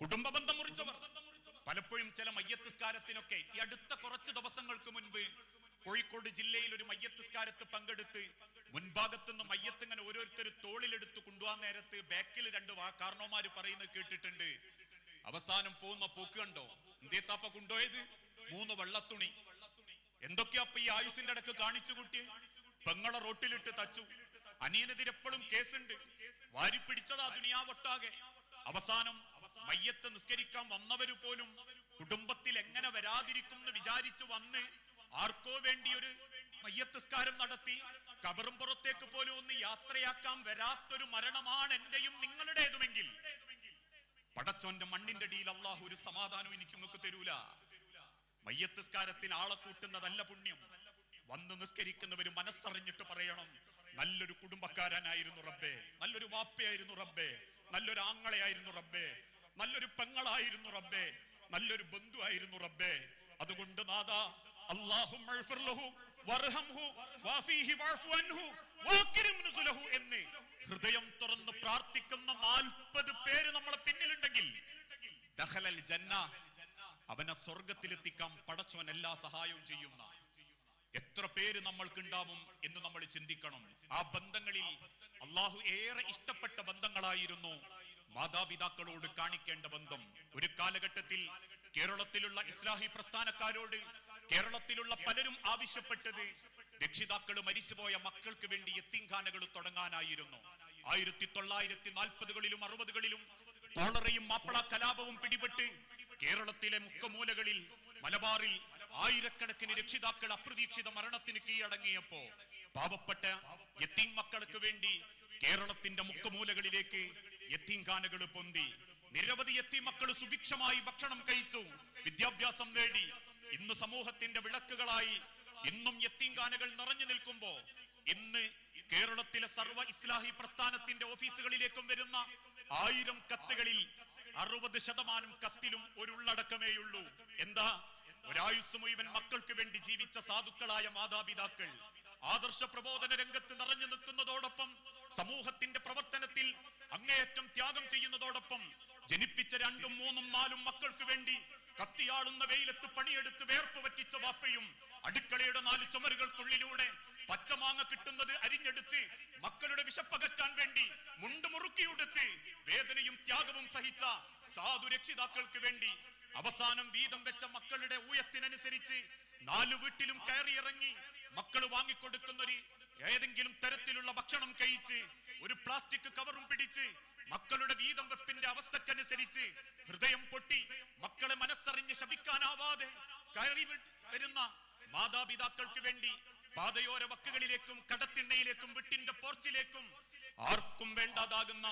കുടുംബ ബന്ധം മുറിച്ചവർ. പലപ്പോഴും ചില മയ്യത്തുസ്കാരത്തിനൊക്കെ ഈ അടുത്ത കുറച്ച് ദിവസങ്ങൾക്ക് മുൻപ് കോഴിക്കോട് ജില്ലയിൽ ഒരു മയ്യത്തുസ്കാരത്ത് പങ്കെടുത്ത് മുൻഭാഗത്തുനിന്ന് മയ്യത്ത് ഇങ്ങനെ ഓരോരുത്തർ തോളിലെടുത്ത് കൊണ്ടുപോകാൻ നേരത്ത് ബാക്കിൽ രണ്ട് കാരണവന്മാര് പറയുന്നത് കേട്ടിട്ടുണ്ട്. അവസാനം പോകുന്ന പോക്ക് കണ്ടോ? എന്തേത്താപ്പ കൊണ്ടുപോയത്? 3 വെള്ളത്തുണി. എന്തൊക്കെയാ ഈ ആയുസിന്റെ ഇടക്ക് കാണിച്ചു കൂട്ടി? പെങ്ങളെ റോട്ടിലിട്ട് തച്ചു, അനിയനെതിരെപ്പോഴും കേസുണ്ട്, വാരിപ്പിടിച്ചതാ ദുനിയാവൊട്ടാകെ. അവസാനം മയ്യത്ത് നിസ്കരിക്കാൻ വന്നവര് പോലും കുടുംബത്തിൽ എങ്ങനെ വരാതിരിക്കും എന്ന് വിചാരിച്ചു വന്ന് ആർക്കോ വേണ്ടി ഒരു മയ്യത്തുസ്കാരം നടത്തി കബറും പുറത്തേക്ക് പോലും ഒന്ന് യാത്രയാക്കാൻ വരാത്തൊരു മരണമാണ് എന്റെയും നിങ്ങളുടേതുമെങ്കിൽ പടച്ചോന്റെ മണ്ണിന്റെ അടിയിൽ അള്ളാഹു ഒരു സമാധാനം എനിക്ക് നിങ്ങൾക്ക് തരൂല. മയ്യത്തുസ്കാരത്തിന് ആളെ കൂട്ടുന്നതല്ല പുണ്യം. വന്ന് നിസ്കരിക്കുന്നവര് മനസ്സറിഞ്ഞിട്ട് പറയണം, നല്ലൊരു കുടുംബക്കാരനായിരുന്നു റബ്ബേ, നല്ലൊരു വാപ്പയായിരുന്നു റബ്ബേ, നല്ലൊരു ആങ്ങളയായിരുന്നു റബ്ബേ, നല്ലൊരു പെങ്ങളായിരുന്നു റബ്ബേ, നല്ലൊരു ബന്ധുവായിരുന്നു റബ്ബേ. അതുകൊണ്ട് നാദാ അല്ലാഹുമ്മ ഇഗ്ഫിർ ലഹു വർഹംഹു വഫീഹി വഅഫു അൻഹു വഅക്രിം നുസുലഹു എന്ന് ഹൃദയം തുറന്ന് പ്രാർത്ഥിക്കുന്ന 40 പേര് നമ്മളെ പിന്നിലുണ്ടെങ്കിൽ ദഖലൽ ജന്ന, അവനെ സ്വർഗത്തിലെത്തിക്കാൻ പടച്ചവൻ എല്ലാ സഹായവും ചെയ്യുന്ന എത്ര പേര് നമ്മൾക്കുണ്ടാവും എന്ന് നമ്മൾ ചിന്തിക്കണം. ആ ബന്ധങ്ങളിൽ അള്ളാഹു ഏറെ ഇഷ്ടപ്പെട്ട ബന്ധങ്ങളായിരുന്നു മാതാപിതാക്കളോട് കാണിക്കേണ്ട ബന്ധം. ഒരു കാലഘട്ടത്തിൽ കേരളത്തിലുള്ള ഇസ്ലാഹി പ്രസ്ഥാനക്കാരോട് കേരളത്തിലുള്ള പലരും ആവശ്യപ്പെട്ടത് രക്ഷിതാക്കൾ മരിച്ചുപോയ മക്കൾക്ക് വേണ്ടി യത്തീംഖാനകൾ തുടങ്ങാനായിരുന്നു. 1940കളിലും 60കളിലും കോളറയും മാപ്പിള കലാപവും പിടിപെട്ട് കേരളത്തിലെ മുക്കമൂലകളിൽ മലബാറിൽ ആയിരക്കണക്കിന് രക്ഷിതാക്കൾ അപ്രതീക്ഷിത മരണത്തിന് കീഴടങ്ങിയപ്പോ പാവപ്പെട്ട യത്തീം മക്കൾക്ക് വേണ്ടി കേരളത്തിന്റെ മുക്കമൂലകളിലേക്ക് യത്തീംഖാനകൾ പൊന്തി. നിരവധി യത്തീം മക്കൾ സുഭിക്ഷമായി ഭക്ഷണം കഴിച്ചു, വിദ്യാഭ്യാസം നേടി. ഇന്ന് സമൂഹത്തിന്റെ വിളക്കുകളായി ഇന്നും യത്തീംഖാനകൾ നിറഞ്ഞു നിൽക്കുമ്പോ ഇന്ന് കേരളത്തിലെ സർവ്വ ഇസ്ലാഹി പ്രസ്ഥാനത്തിന്റെ ഓഫീസുകളിലേക്കും വരുന്ന 1000 കത്തുകളിൽ 60% കത്തിലും ഒരു ഉള്ളടക്കമേയുള്ളൂ. എന്താ? ഒരായുസ് മുഴുവൻ മക്കൾക്ക് വേണ്ടി ജീവിച്ച സാധുക്കളായ മാതാപിതാക്കൾ ആദർശ പ്രബോധന രംഗത്ത് നിറഞ്ഞു നിൽക്കുന്നതോടൊപ്പം സമൂഹത്തിന്റെ പ്രവർത്തനത്തിൽ അങ്ങേയറ്റം ത്യാഗം ചെയ്യുന്നതോടൊപ്പം ജനിപ്പിച്ച 2, 3, 4 മക്കൾക്ക് വേണ്ടി കത്തിയാളുന്ന വെയിലത്ത് പണിയെടുത്ത് വേർപ്പ് പറ്റിച്ച വാപ്പയും അടുക്കളയുടെ 4 ചുമരുകൾക്കുള്ളിലൂടെ പച്ചമാങ്ങ കിട്ടുന്നത് അരിഞ്ഞെടുത്ത് മക്കളുടെ വിശപ്പകറ്റാൻ വേണ്ടി മുണ്ട് മുറുക്കിയെടുത്ത് വേദനയും ത്യാഗവും സഹിച്ച സാധു രക്ഷിതാക്കൾക്ക് വേണ്ടി അവസാനം വീതം വെച്ച മക്കളുടെ ഊഴത്തിനനുസരിച്ച് 4 വീട്ടിലും കയറിയിറങ്ങി മക്കൾ വാങ്ങിക്കൊടുക്കുന്ന ഏതെങ്കിലും തരത്തിലുള്ള ഭക്ഷണം കഴിച്ച് ഒരു പ്ലാസ്റ്റിക് കവറും പിടിച്ച് മക്കളുടെ വീതം വെപ്പിന്റെ അവസ്ഥക്കനുസരിച്ച് ഹൃദയം പൊട്ടി മക്കളെ മനസ്സറിഞ്ഞ് ശപിക്കാനാവാതെ കയറി വരുന്ന മാതാപിതാക്കൾക്ക് വേണ്ടി പാതയോര വക്കുകളിലേക്കും കടത്തിണ്ണയിലേക്കും വീട്ടിന്റെ പോർച്ചിലേക്കും ആർക്കും വേണ്ടാതാകുന്ന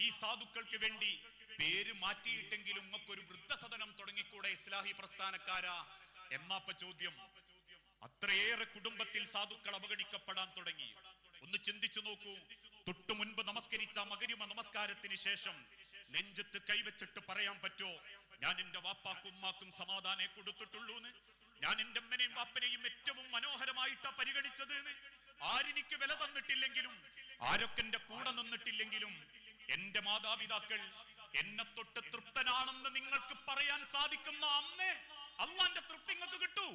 ഈ സാധുക്കൾക്ക് വേണ്ടി പേര് മാറ്റിയിട്ടെങ്കിലും നമുക്കൊരു വൃദ്ധസദനം തുടങ്ങിക്കൂടെ ഇസ്ലാഹി പ്രസ്ഥാനക്കാരാ എന്നാപ്പ ചോദ്യം. അത്രയേറെ കുടുംബത്തിൽ സാധുക്കൾ അവഗണിക്കപ്പെടാൻ തുടങ്ങി. ഒന്ന് ചിന്തിച്ചു നോക്കൂ. തൊട്ടു മുൻപ് നമസ്കരിച്ച മഗ്‌രിബ് നമസ്കാരത്തിന് ശേഷം നെഞ്ചത്ത് കൈവച്ചിട്ട് പറയാൻ പറ്റോ ഞാൻ എന്റെ വാപ്പാക്കും ഉമ്മാക്കും സമാധാനേ കൊടുത്തിട്ടുള്ളൂന്ന്, ഞാൻ എന്റെ അമ്മനെയും വാപ്പനെയും ഏറ്റവും മനോഹരമായിട്ടാ പരിഗണിച്ചത്, ആരെനിക്ക് വില തന്നിട്ടില്ലെങ്കിലും ആരൊക്കെ എന്റെ കൂടെ നിന്നിട്ടില്ലെങ്കിലും എന്റെ മാതാപിതാക്കൾ എന്നെ തൊട്ട് തൃപ്തനാണെന്ന് നിങ്ങൾക്ക് പറയാൻ സാധിക്കുന്ന അമ്മേ, അള്ളാന്റെ തൃപ്തി നിങ്ങൾക്ക് കിട്ടൂ.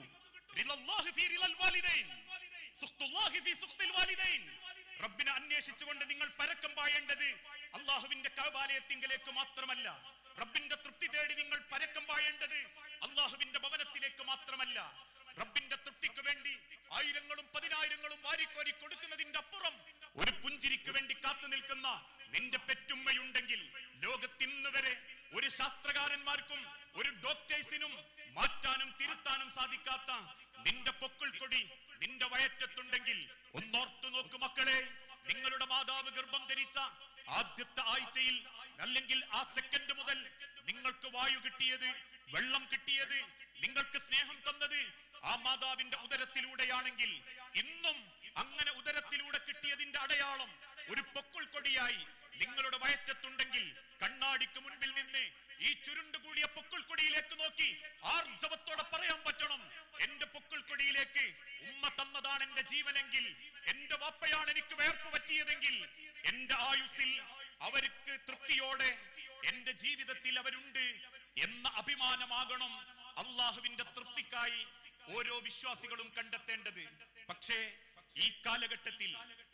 റബ്ബിനെ അന്വേഷിച്ചുകൊണ്ട് നിങ്ങൾ പരക്കം പായേണ്ടത് അള്ളാഹുവിന്റെ കഅബാലയത്തിങ്കലേക്ക് മാത്രമല്ല. റബ്ബിന്റെ തൃപ്തി തേടി നിങ്ങൾ പരക്കം പായേണ്ടത് അള്ളാഹുവിന്റെ ഭവനത്തിലേക്ക് മാത്രമല്ല. റബ്ബിന്റെ തൃപ്തിക്ക് വേണ്ടി 1000ങ്ങളും 10,000ങ്ങളും വാരിക്കോരി കൊടുക്കുന്നതിന്റെ അപ്പുറം ഒരു പുഞ്ചിരിക്ക് വേണ്ടി കാത്തു നിൽക്കുന്ന നിന്റെ പെറ്റുമ്മയുണ്ടെങ്കിൽ ലോകത്തിന്ന് വരെ ഒരു ശാസ്ത്രകാരന്മാർക്കും ഒരു ഡോക്ടേഴ്സിനും മാറ്റാനും തിരുത്താനും സാധിക്കാത്ത നിന്റെ പൊക്കിൾ കൊടി നിന്റെ വയറ്റത്തുണ്ടെങ്കിൽ ഒന്നോർത്തു നോക്കു മക്കളെ. നിങ്ങളുടെ മാതാവ് ഗർഭം ധരിച്ച ആദ്യത്തെ ആഴ്ചയിൽ അല്ലെങ്കിൽ ആ സെക്കൻഡ് മുതൽ നിങ്ങൾക്ക് വായു കിട്ടിയത്, വെള്ളം കിട്ടിയത്, നിങ്ങൾക്ക് സ്നേഹം തന്നത് ആ മാതാവിന്റെ ഉദരത്തിലൂടെയാണെങ്കിൽ ഇന്നും അങ്ങനെ ഉദരത്തിലൂടെ കിട്ടിയതിന്റെ അടയാളം ഒരു പൊക്കിൾ കൊടിയായി നിങ്ങളുടെ വയറ്റത്തുണ്ടെങ്കിൽ കണ്ണാടിക്ക് മുൻപിൽ നിന്ന് ഈ ചുരുണ്ടുകൂടിയ പൊക്കിൾ കൊടിയിലേക്ക് നോക്കി ആർജവത്തോടെ പറയാൻ പറ്റണം, എന്റെ പൊക്കിൾ കൊടിയിലേക്ക് ഉമ്മ തന്നതാണ് എന്റെ ജീവനെങ്കിൽ, എന്റെ വാപ്പയാണ് എനിക്ക് വേർപ്പ് പറ്റിയതെങ്കിൽ എന്റെ ആയുസ്സിൽ അവർക്ക് തൃപ്തിയോടെ എന്റെ ജീവിതത്തിൽ അവരുണ്ട് എന്ന അഭിമാനമാകണം അള്ളാഹുവിന്റെ തൃപ്തിക്കായി ഓരോ വിശ്വാസികളും കണ്ടെത്തേണ്ടത്. പക്ഷേ ഈ കാലഘട്ടത്തിൽ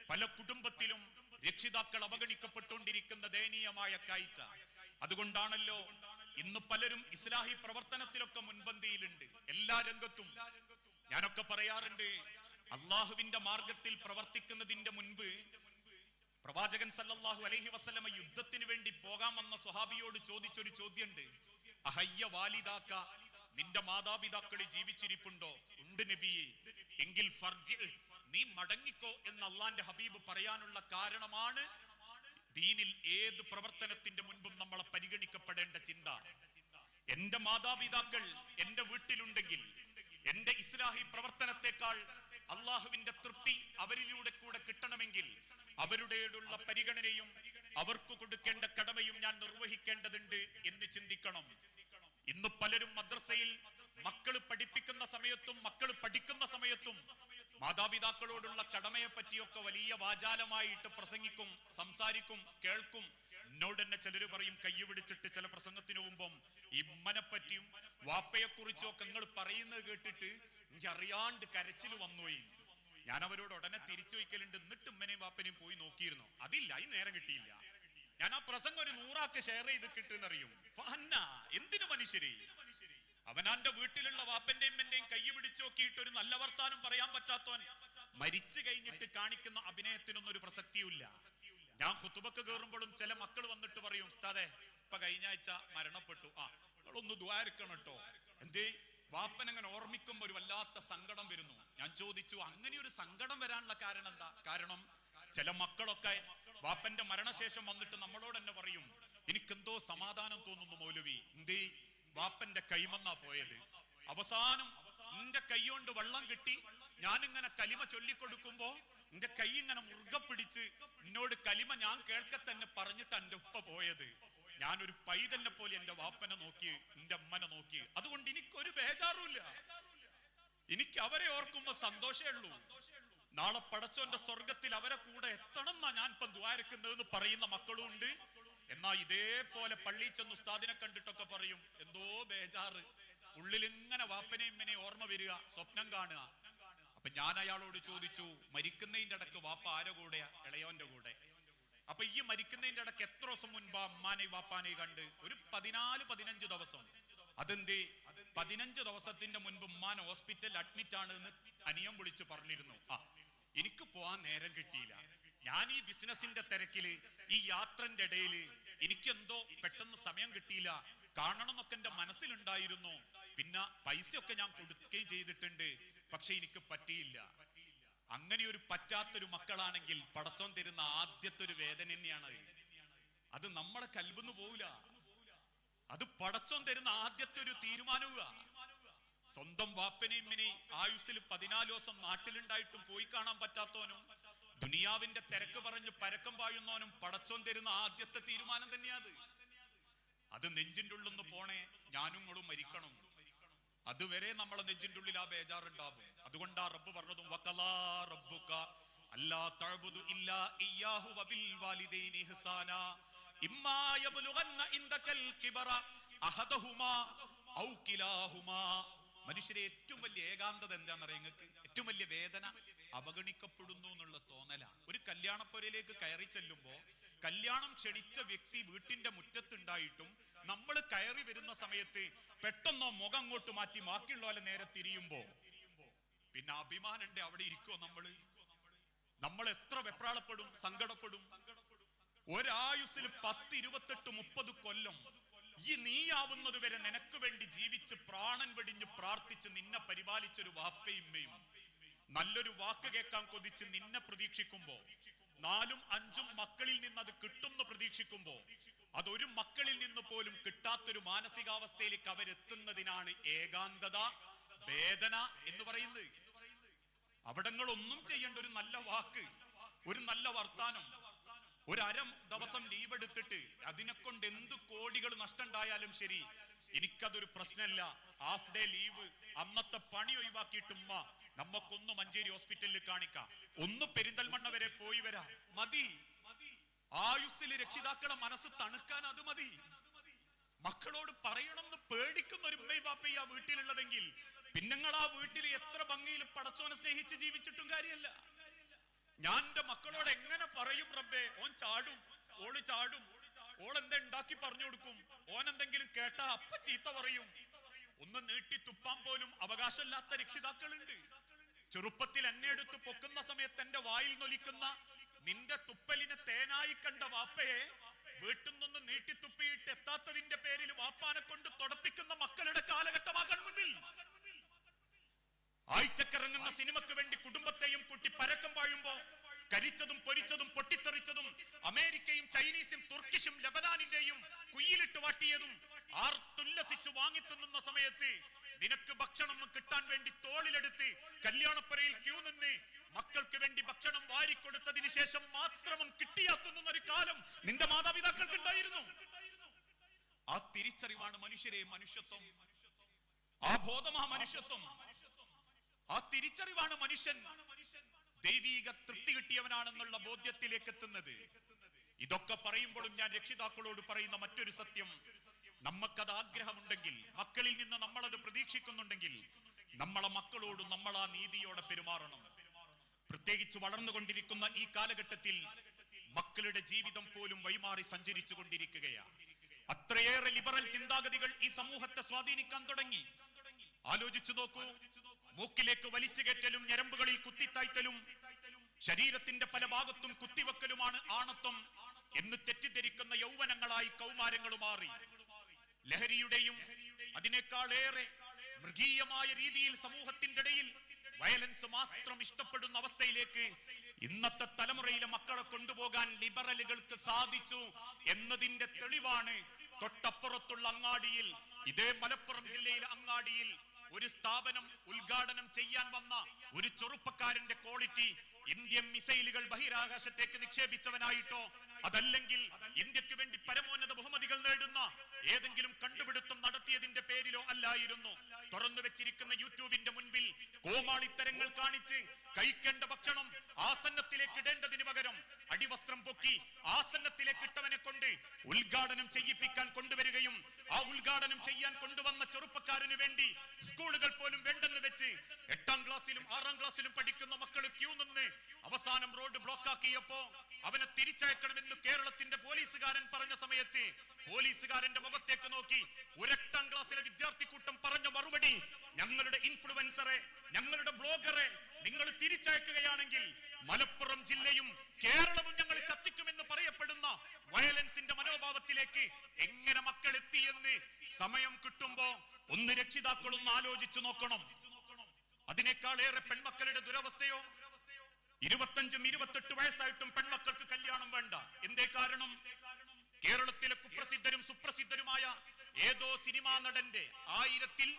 പല കുടുംബത്തിലും രക്ഷിതാക്കൾ അവഗണിക്കപ്പെട്ടുകൊണ്ടിരിക്കുന്ന ദയനീയമായ കാഴ്ച. അതുകൊണ്ടാണല്ലോ ഇന്ന് പലരും ഇസ്ലാഹി പ്രവർത്തനത്തിലൊക്കെ മുൻപന്തിയിലുണ്ട്. എല്ലാ രംഗത്തും ഞാനൊക്കെ പറയാറുണ്ട്, അള്ളാഹുവിന്റെ മാർഗത്തിൽ പ്രവർത്തിക്കുന്നതിന്റെ മുൻപ് പ്രവാചകൻ സല്ലല്ലാഹു അലൈഹി വസല്ലമ യുദ്ധത്തിന് വേണ്ടി പോകാൻ വന്ന സ്വഹാബിയോട് ചോദിച്ചൊരു ചോദ്യമുണ്ട്. അഹയ്യ വാലിദാക്ക, നിന്റെ മാതാപിതാക്കൾ ജീവിച്ചിരിപ്പുണ്ടോ? ഉണ്ട് നബിയെ. എങ്കിൽ ഫർജി, നീ മടങ്ങിക്കോ എന്ന് അള്ളാന്റെ ഹബീബ് പറയാനുള്ള കാരണമാണ് ദീനിൽ ഏത് പ്രവർത്തനത്തിന്റെ മുൻപും നമ്മളെ പരിഗണിക്കപ്പെടേണ്ട ചിന്ത. എന്റെ മാതാപിതാക്കൾ എന്റെ വീട്ടിലുണ്ടെങ്കിൽ എന്റെ ഇസ്ലാഹി പ്രവർത്തനത്തെക്കാൾ അള്ളാഹുവിന്റെ തൃപ്തി അവരിലൂടെ കൂടെ കിട്ടണമെങ്കിൽ അവരുടെയുള്ള പരിഗണനയും അവർക്ക് കൊടുക്കേണ്ട കടമയും ഞാൻ നിർവഹിക്കേണ്ടതുണ്ട് എന്ന് ചിന്തിക്കണം. ഇന്ന് പലരും മദ്രസയിൽ മക്കള് പഠിപ്പിക്കുന്ന സമയത്തും മക്കള് പഠിക്കുന്ന സമയത്തും മാതാപിതാക്കളോടുള്ള കടമയെ പറ്റിയൊക്കെ വലിയ വാചാലമായിട്ട് പ്രസംഗിക്കും, സംസാരിക്കും, കേൾക്കും. എന്നോട് തന്നെ ചിലര് പറയും, കൈ പിടിച്ചിട്ട് ചില പ്രസംഗത്തിന് മുമ്പും ഇമ്മനെ പറ്റിയും വാപ്പയെ കുറിച്ചും ഒക്കെ നിങ്ങൾ പറയുന്നത് കേട്ടിട്ട് എനിക്ക് അറിയാണ്ട് കരച്ചിൽ വന്നുപോയി. ഞാൻ അവരോട് ഉടനെ തിരിച്ചു വയ്ക്കലുണ്ട്, എന്നിട്ട് ഉമ്മനെയും വാപ്പനെയും പോയി നോക്കിയിരുന്നു. അതില്ല, ഈ നേരം കിട്ടിയില്ല. ഞാൻ ആ പ്രസംഗം ഒരു 100 ആൾക്ക് ഷെയർ ചെയ്ത് കിട്ടുന്നറിയും. എന്തിനു മനുഷ്യരെ? അവനാന്റെ വീട്ടിലുള്ള വാപ്പന്റെയും എന്നെയും കൈ പിടിച്ചു നോക്കിയിട്ട് ഒരു നല്ല വർത്താനം പറയാൻ പറ്റാത്തവൻ മരിച്ചു കഴിഞ്ഞിട്ട് കാണിക്കുന്ന അഭിനയത്തിനൊന്നും ഒരു പ്രസക്തിയില്ല. ഞാൻ ഖുതുബക്ക് കയറുമ്പോഴും ചില മക്കൾ വന്നിട്ട് പറയും, ഉസ്താദേ ഇപ്പൊ കഴിഞ്ഞ ആഴ്ച മരണപ്പെട്ടു, നിങ്ങളൊന്ന് ദ്വാരക്കണം കേട്ടോ. എന്തേ? വാപ്പൻ അങ്ങനെ ഓർമ്മിക്കുമ്പോ ഒരു വല്ലാത്ത സങ്കടം വരുന്നു. ഞാൻ ചോദിച്ചു, അങ്ങനെ ഒരു സങ്കടം വരാനുള്ള കാരണം എന്താ? കാരണം ചില മക്കളൊക്കെ വാപ്പന്റെ മരണശേഷം വന്നിട്ട് നമ്മളോട് തന്നെ പറയും, എനിക്കെന്തോ സമാധാനം തോന്നുന്നു മൗലവി. എന്തേ? വാപ്പന്റെ കൈമന്നാ പോയത്. അവസാനം എന്റെ കൈ കൊണ്ട് വെള്ളം കിട്ടി ഞാനിങ്ങനെ കലിമ ചൊല്ലിക്കൊടുക്കുമ്പോ എന്റെ കൈ ഇങ്ങനെ മുറുകെ പിടിച്ച് എന്നോട് കലിമ ഞാൻ കേൾക്കെ തന്നെ പറഞ്ഞിട്ട് എന്റെ ഉപ്പ പോയത്. ഞാനൊരു പൈതലിനെ പോലെ എന്റെ വാപ്പനെ നോക്കി, എന്റെ അമ്മനെ നോക്കി. അതുകൊണ്ട് എനിക്കൊരു ബേജാറുമില്ല. എനിക്ക് അവരെ ഓർക്കുമ്പോ സന്തോഷമേ ഉള്ളൂ. നാളെ പടച്ചോന്റെ സ്വർഗത്തിൽ അവരെ കൂടെ എത്തണം എന്നാ ഞാൻ ഇപ്പം ദ്വാരക്കുന്നതെന്ന് പറയുന്ന മക്കളും ഉണ്ട്. എന്നാ ഇതേപോലെ പള്ളിയിൽ ചെന്ന് ഉസ്താദിനെ കണ്ടിട്ടൊക്കെ പറയും എന്തോ ബേജാറ്, ഉള്ളിൽ ഇങ്ങനെ വാപ്പനെയും ഇമ്മനെയും ഓർമ്മ വരിക, സ്വപ്നം കാണുക. അപ്പൊ ഞാൻ അയാളോട് ചോദിച്ചു, മരിക്കുന്നതിന്റെ ഇടക്ക് വാപ്പ ആരെ കൂടെയാ? ഇളയോന്റെ കൂടെ. അപ്പൊ ഈ മരിക്കുന്നതിന്റെ ഇടക്ക് എത്ര ദിവസം മുൻപാ അമ്മാനെയും വാപ്പാനെയും കണ്ട്? ഒരു 14-15 ദിവസം. അതെന്തേ? 15 ദിവസത്തിന്റെ മുൻപ് ഉമ്മാൻ ഹോസ്പിറ്റലിൽ അഡ്മിറ്റ് ആണ് എന്ന് അനിയൻ വിളിച്ചു പറഞ്ഞിരുന്നു. എനിക്ക് പോവാൻ നേരം കിട്ടിയില്ല. ഞാൻ ഈ ബിസിനസിന്റെ തിരക്കില്, ഈ യാത്രന്റെ ഇടയില് എനിക്കെന്തോ പെട്ടെന്ന് സമയം കിട്ടിയില്ല. കാണണം എന്നൊക്കെ എന്റെ മനസ്സിലുണ്ടായിരുന്നു. പിന്നെ പൈസയൊക്കെ ഞാൻ കൊടുക്കുകയും ചെയ്തിട്ടുണ്ട്. പക്ഷെ എനിക്ക് പറ്റിയില്ല. അങ്ങനെ ഒരു പറ്റാത്തൊരു മക്കളാണെങ്കിൽ പടച്ചോൻ തരുന്ന ആദ്യത്തെ ഒരു വേദന തന്നെയാണ് അത്. നമ്മളെ കൽബിന്ന് പോവില്ല. അത് പടച്ചോൻ തരുന്ന ആദ്യത്തെ ഒരു തീരുമാനവുക. സ്വന്തം വാപ്പനെയും ആയുസ്സിൽ 14 ദിവസം നാട്ടിലുണ്ടായിട്ടും പോയി കാണാൻ പറ്റാത്തവനും, ദുനിയാവിന്റെ തിരക്ക് പറഞ്ഞ് പരക്കം പാഴുന്നവനും പടച്ചോൻ തരുന്ന ആദ്യത്തെ തീരുമാനം തന്നെയാത്. അത് നെഞ്ചിന്റെ ഉള്ളിന്ന് പോണേ, ഞാനും നിങ്ങളും മരിക്കണം. അതുവരെ നമ്മളെ നെഞ്ചിന്റെ ഉള്ളിൽ ആ ബേജാറുണ്ടാവും. അതുകൊണ്ടാ റബ്ബ് പറഞ്ഞതും വഖലാ റബ്ബുക അല്ലാ തഅബുദു ഇല്ലാ ഇയ്യാഹു വബിൽ വാലിദൈനി ഇഹ്സാനാ ഇമ്മാ യബ്ലുഗന്ന ഇൻദകൽ കിബറ അഹദഹുമാ ഔ കിലാഹുമാ. മനുഷ്യരെ ഏറ്റവും വലിയ ഏകാന്തത എന്താണെന്നറിയാം നിങ്ങൾക്ക്? ഏറ്റവും വലിയ വേദന അവഗണിക്കപ്പെടുന്നു എന്നുള്ള തോന്നലാണ്. ഒരു കല്യാണപ്പുരയിലേക്ക് കയറി ചെല്ലുമ്പോ കല്യാണം ക്ഷണിച്ച വ്യക്തി വീട്ടിന്റെ മുറ്റത്തുണ്ടായിട്ടും നമ്മൾ കയറി വരുന്ന സമയത്ത് പെട്ടെന്നോ മുഖം അങ്ങോട്ട് മാറ്റി ബാക്കിയുള്ളവരെ നേരെ തിരിയുമ്പോ പിന്നെ അഭിമാനണ്ട് അവിടെ ഇരിക്കുവോ? നമ്മൾ എത്ര വെപ്രാളപ്പെടും, സങ്കടപ്പെടും. ഒരായുസ്സിൽ 10, 28, 30 കൊല്ലം ഈ നീയാവുന്നത് വരെ നിനക്ക് വേണ്ടി ജീവിച്ച് പ്രാണൻ വെടിഞ്ഞ് പ്രാർത്ഥിച്ച് നിന്നെ പരിപാലിച്ചൊരു വാപ്പയുമ്മയും നല്ലൊരു വാക്ക് കേൾക്കാൻ കൊതിച്ച് നിന്നെ പ്രതീക്ഷിക്കുമ്പോ, 4ഉം 5ഉം മക്കളിൽ നിന്ന് അത് കിട്ടുമെന്ന് പ്രതീക്ഷിക്കുമ്പോ അതൊരു മക്കളിൽ നിന്ന് പോലും കിട്ടാത്തൊരു മാനസികാവസ്ഥയിലേക്ക് അവരെത്തുന്നതിനാണ് ഏകാന്തത, വേദന എന്ന് പറയുന്നത്. അവിടങ്ങളൊന്നും ചെയ്യേണ്ട, ഒരു നല്ല വാക്ക്, ഒരു നല്ല വർത്താനം, ഒരു ദിവസം ലീവ് എടുത്തിട്ട് അതിനെ കൊണ്ട് എന്ത് കോടികൾ നഷ്ടമുണ്ടായാലും ശരി, എനിക്കതൊരു പ്രശ്നമല്ല. ഹാഫ് ഡേ ലീവ്, അന്നത്തെ പണി ഒഴിവാക്കിയിട്ട് ഉമ്മ നമുക്കൊന്ന് മഞ്ചേരി ഹോസ്പിറ്റലിൽ കാണിക്കാം, ഒന്ന് പെരിന്തൽമണ്ണ വരെ പോയി വരാം, മതി. ആയുസ്സിൽ രക്ഷിതാക്കളെ മനസ്സ് തണുക്കാൻ അത് മതി. മക്കളോട് പറയണമെന്ന് പേടിക്കുന്ന ഒരു ഉമ്മയും വാപ്പയും ആ വീട്ടിലുള്ളതെങ്കിൽ പിന്നങ്ങൾ ആ വീട്ടിൽ എത്ര ഭംഗിയിൽ പടച്ചോനെ സ്നേഹിച്ച് ജീവിച്ചിട്ടും കാര്യമല്ല. ഞാൻ എന്റെ മക്കളോട് എങ്ങനെ പറയും റബ്ബേ? ഓൻ ചാടും, ഓള് ചാടും, ഓളെന്താ ഉണ്ടാക്കി പറഞ്ഞു കൊടുക്കും, ഓൻ എന്തെങ്കിലും കേട്ടാ അപ്പ ചീത്ത പറയും. ഒന്ന് നീട്ടി തുപ്പാൻ പോലും അവകാശമില്ലാത്ത രക്ഷിതാക്കളുണ്ട്. ചെറുപ്പത്തിൽ എന്നെ എടുത്ത് പൊക്കുന്ന സമയത്ത് എന്റെ വായിൽ നൊലിക്കുന്ന നിന്റെ തുപ്പലിനെ തേനായി കണ്ട വാപ്പയെ വീട്ടിൽ നിന്ന് നീട്ടി തുപ്പിയിട്ട് എത്താത്തതിന്റെ പേരിൽ വാപ്പാനെ കൊണ്ട് തുടപ്പിക്കുന്ന മക്കളുടെ കാലഘട്ടമാകാൻ മുന്നിൽ. ആഴ്ചക്കിറങ്ങുന്ന സിനിമയ്ക്ക് വേണ്ടി കുടുംബത്തെയും കൂട്ടി പരക്കം പാഴുമ്പോ കരിച്ചതും പൊരിച്ചതും പൊട്ടിത്തെറിച്ചതും അമേരിക്കയും ചൈനീസും തുർക്കിഷും ലബനാനിന്റെയും കുയിലിട്ട് വാട്ടിയതും ആർത്തുല്ലസിച്ച് വാങ്ങിത്തുന്ന സമയത്ത് നിനക്ക് ഭക്ഷണം കിട്ടാൻ വേണ്ടി തോളിലെടുത്ത് കല്യാണപ്പുരയിൽ ക്യൂ നിന്ന് മക്കൾക്ക് വേണ്ടി ഭക്ഷണം വാരിക്കൊടുത്തതിന് ശേഷം മാത്രം കിട്ടിയാത്തുന്ന ഒരു കാലം നിന്റെ മാതാപിതാക്കൾക്ക് ഉണ്ടായിരുന്നു. ആ തിരിച്ചറിവാണ് മനുഷ്യരെ മനുഷ്യത്വം. ആ ബോധമാ മനുഷ്യത്വം. ആ തിരിച്ചറിവാണ് മനുഷ്യൻ ദൈവീക തൃപ്തി കിട്ടിയവനാണെന്നുള്ള ബോധ്യത്തിലേക്ക് എത്തുന്നത്. ഇതൊക്കെ പറയുമ്പോഴും ഞാൻ രക്ഷിതാക്കളോട് പറയുന്ന മറ്റൊരു സത്യം, നമുക്കത് ആഗ്രഹമുണ്ടെങ്കിൽ, മക്കളിൽ നിന്ന് നമ്മളത് പ്രതീക്ഷിക്കുന്നുണ്ടെങ്കിൽ, നമ്മളെ മക്കളോട് നമ്മൾ ആ നീതിയോടെ പെരുമാറണം. പ്രത്യേകിച്ച് വളർന്നുകൊണ്ടിരിക്കുന്ന ഈ കാലഘട്ടത്തിൽ മക്കളുടെ ജീവിതം പോലും വഴിമാറി സഞ്ചരിച്ചു കൊണ്ടിരിക്കുകയാണ്. അത്രയേറെ ലിബറൽ ചിന്താഗതികൾ ഈ സമൂഹത്തെ സ്വാധീനിക്കാൻ തുടങ്ങി. ആലോചിച്ചു നോക്കൂ. മൂക്കിലേക്ക് വലിച്ചു കയറ്റലും ഞരമ്പുകളിൽ കുത്തിത്തായ്ത്തലും ശരീരത്തിന്റെ പല ഭാഗത്തും കുത്തിവെക്കലുമാണ് ആണത്വം എന്ന് തെറ്റിദ്ധരിക്കുന്ന യൗവനങ്ങളായി കൗമാരങ്ങൾ മാറി. ലഹരിയുടെയും അതിനേക്കാളേറെ മൃഗീയമായ രീതിയിൽ സമൂഹത്തിന്റെ ഇടയിൽ വയലൻസ് മാത്രം ഇഷ്ടപ്പെടുന്ന അവസ്ഥയിലേക്ക് ഇന്നത്തെ തലമുറയിലെ മക്കളെ കൊണ്ടുപോകാൻ ലിബറലുകൾക്ക് സാധിച്ചു എന്നതിന്റെ തെളിവാണ് തൊട്ടപ്പുറത്തുള്ള അങ്ങാടിയിൽ, ഇതേ മലപ്പുറം ജില്ലയിലെ അങ്ങാടിയിൽ ഒരു സ്ഥാപനം ഉദ്ഘാടനം ചെയ്യാൻ വന്ന ഒരു ചെറുപ്പക്കാരന്റെ ക്വാളിറ്റി ഇന്ത്യൻ മിസൈലുകൾ ബഹിരാകാശത്തേക്ക് നിക്ഷേപിച്ചവനായിട്ടോ അതല്ലെങ്കിൽ ഇന്ത്യക്ക് വേണ്ടി പരമോന്നത ബഹുമതികൾ നേടുന്ന ഏതെങ്കിലും കണ്ടുപിടുത്തം നടത്തിയതിന്റെ പേരിലോ അല്ലായിരുന്നു. തുറന്നു വെച്ചിരിക്കുന്ന യൂട്യൂബിന്റെ മുൻപിൽ കോമാളിത്തരങ്ങൾ കാണിച്ച് കഴിക്കേണ്ട ഭക്ഷണം ആസന്നത്തിലേക്ക് ഇടേണ്ടതിന് പകരം അടിവസ്ത്രം പൊക്കി ആസന്നത്തിലേക്ക് ഇട്ടവനെ കൊണ്ട് ഉദ്ഘാടനം ചെയ്യിപ്പിക്കാൻ കൊണ്ടുവരികയും ആ ഉദ്ഘാടനം ചെയ്യാൻ കൊണ്ടുവന്ന ചെറുപ്പക്കാരന് വേണ്ടി സ്കൂളുകൾ പോലും വേണ്ടെന്ന് വെച്ച് 8ാം ക്ലാസ്സിലും 6ാം ക്ലാസ്സിലും പഠിക്കുന്ന മക്കൾ ക്യൂ നിന്ന് അവസാനം റോഡ് ബ്ലോക്ക് ആക്കിയപ്പോ അവനെ തിരിച്ചയക്കണമെന്ന് കേരളത്തിന്റെ പോലീസുകാരൻ പറഞ്ഞ സമയത്ത് പോലീസുകാരന്റെ മുഖത്തേക്ക് നോക്കി 8ാം ക്ലാസ്സിലെ വിദ്യാർത്ഥി കൂട്ടം പറഞ്ഞ മറുപടി, ഞങ്ങളുടെ ഇൻഫ്ലുവൻസറെ, ഞങ്ങളുടെ ബ്ലോഗറെ നിങ്ങൾ തിരിച്ചയക്കുകയാണെങ്കിൽ മലപ്പുറം ജില്ലയും കേരളവും ഞങ്ങൾ കത്തിക്കുമെന്ന് പറയപ്പെടുന്ന വയലൻസിന്റെ മനോഭാവത്തിലേക്ക് എങ്ങനെ മക്കൾ എത്തിയെന്ന് സമയം കിട്ടുമ്പോ ഒന്ന് രക്ഷിതാക്കളൊന്ന് ആലോചിച്ചു നോക്കണം. അതിനേക്കാളേറെ പെൺമക്കളുടെ ദുരവസ്ഥയോ, 25, 28 വയസ്സായിട്ടും പെൺമക്കൾക്ക് കല്യാണം വേണ്ട. എന്തേ കാരണം? കേരളത്തിലെ കുപ്രസിദ്ധരും സുപ്രസിദ്ധരുമായ ഏതോ സിനിമാ നടന്റെ 1000-ൽ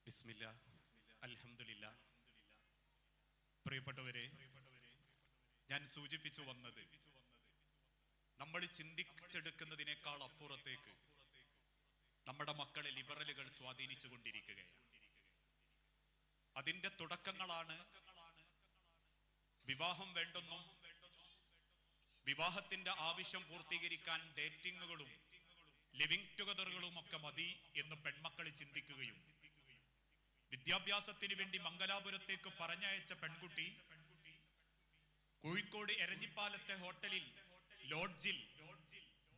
ബിസ്മില്ലാ അൽഹംദുലില്ലാ. പ്രിയപ്പെട്ടവരെ, ഞാൻ സൂചിപ്പിച്ചു വന്നത് നമ്മൾ ചിന്തിച്ചെടുക്കുന്നതിനേക്കാൾ അപ്പുറത്തേക്ക് നമ്മുടെ മക്കളെ ലിബറലുകൾ സ്വാധീനിച്ചു കൊണ്ടിരിക്കുകയാണ്. അതിന്റെ തുടക്കങ്ങളാണ് വിവാഹം വേണ്ടെന്നും വിവാഹത്തിന്റെ ആവശ്യം പൂർത്തീകരിക്കാൻ ഡേറ്റിങ്ങുകളും ലിവിംഗ് ടുഗദറുകളും ഒക്കെ മതി എന്ന് പെൺമക്കൾ ചിന്തിക്കുകയും വിദ്യാഭ്യാസത്തിന് വേണ്ടി മംഗലാപുരത്തേക്ക് പറഞ്ഞയച്ച പെൺകുട്ടി കോഴിക്കോട് എരഞ്ഞിപ്പാലത്തെ ഹോട്ടലിൽ ലോഡ്ജിൽ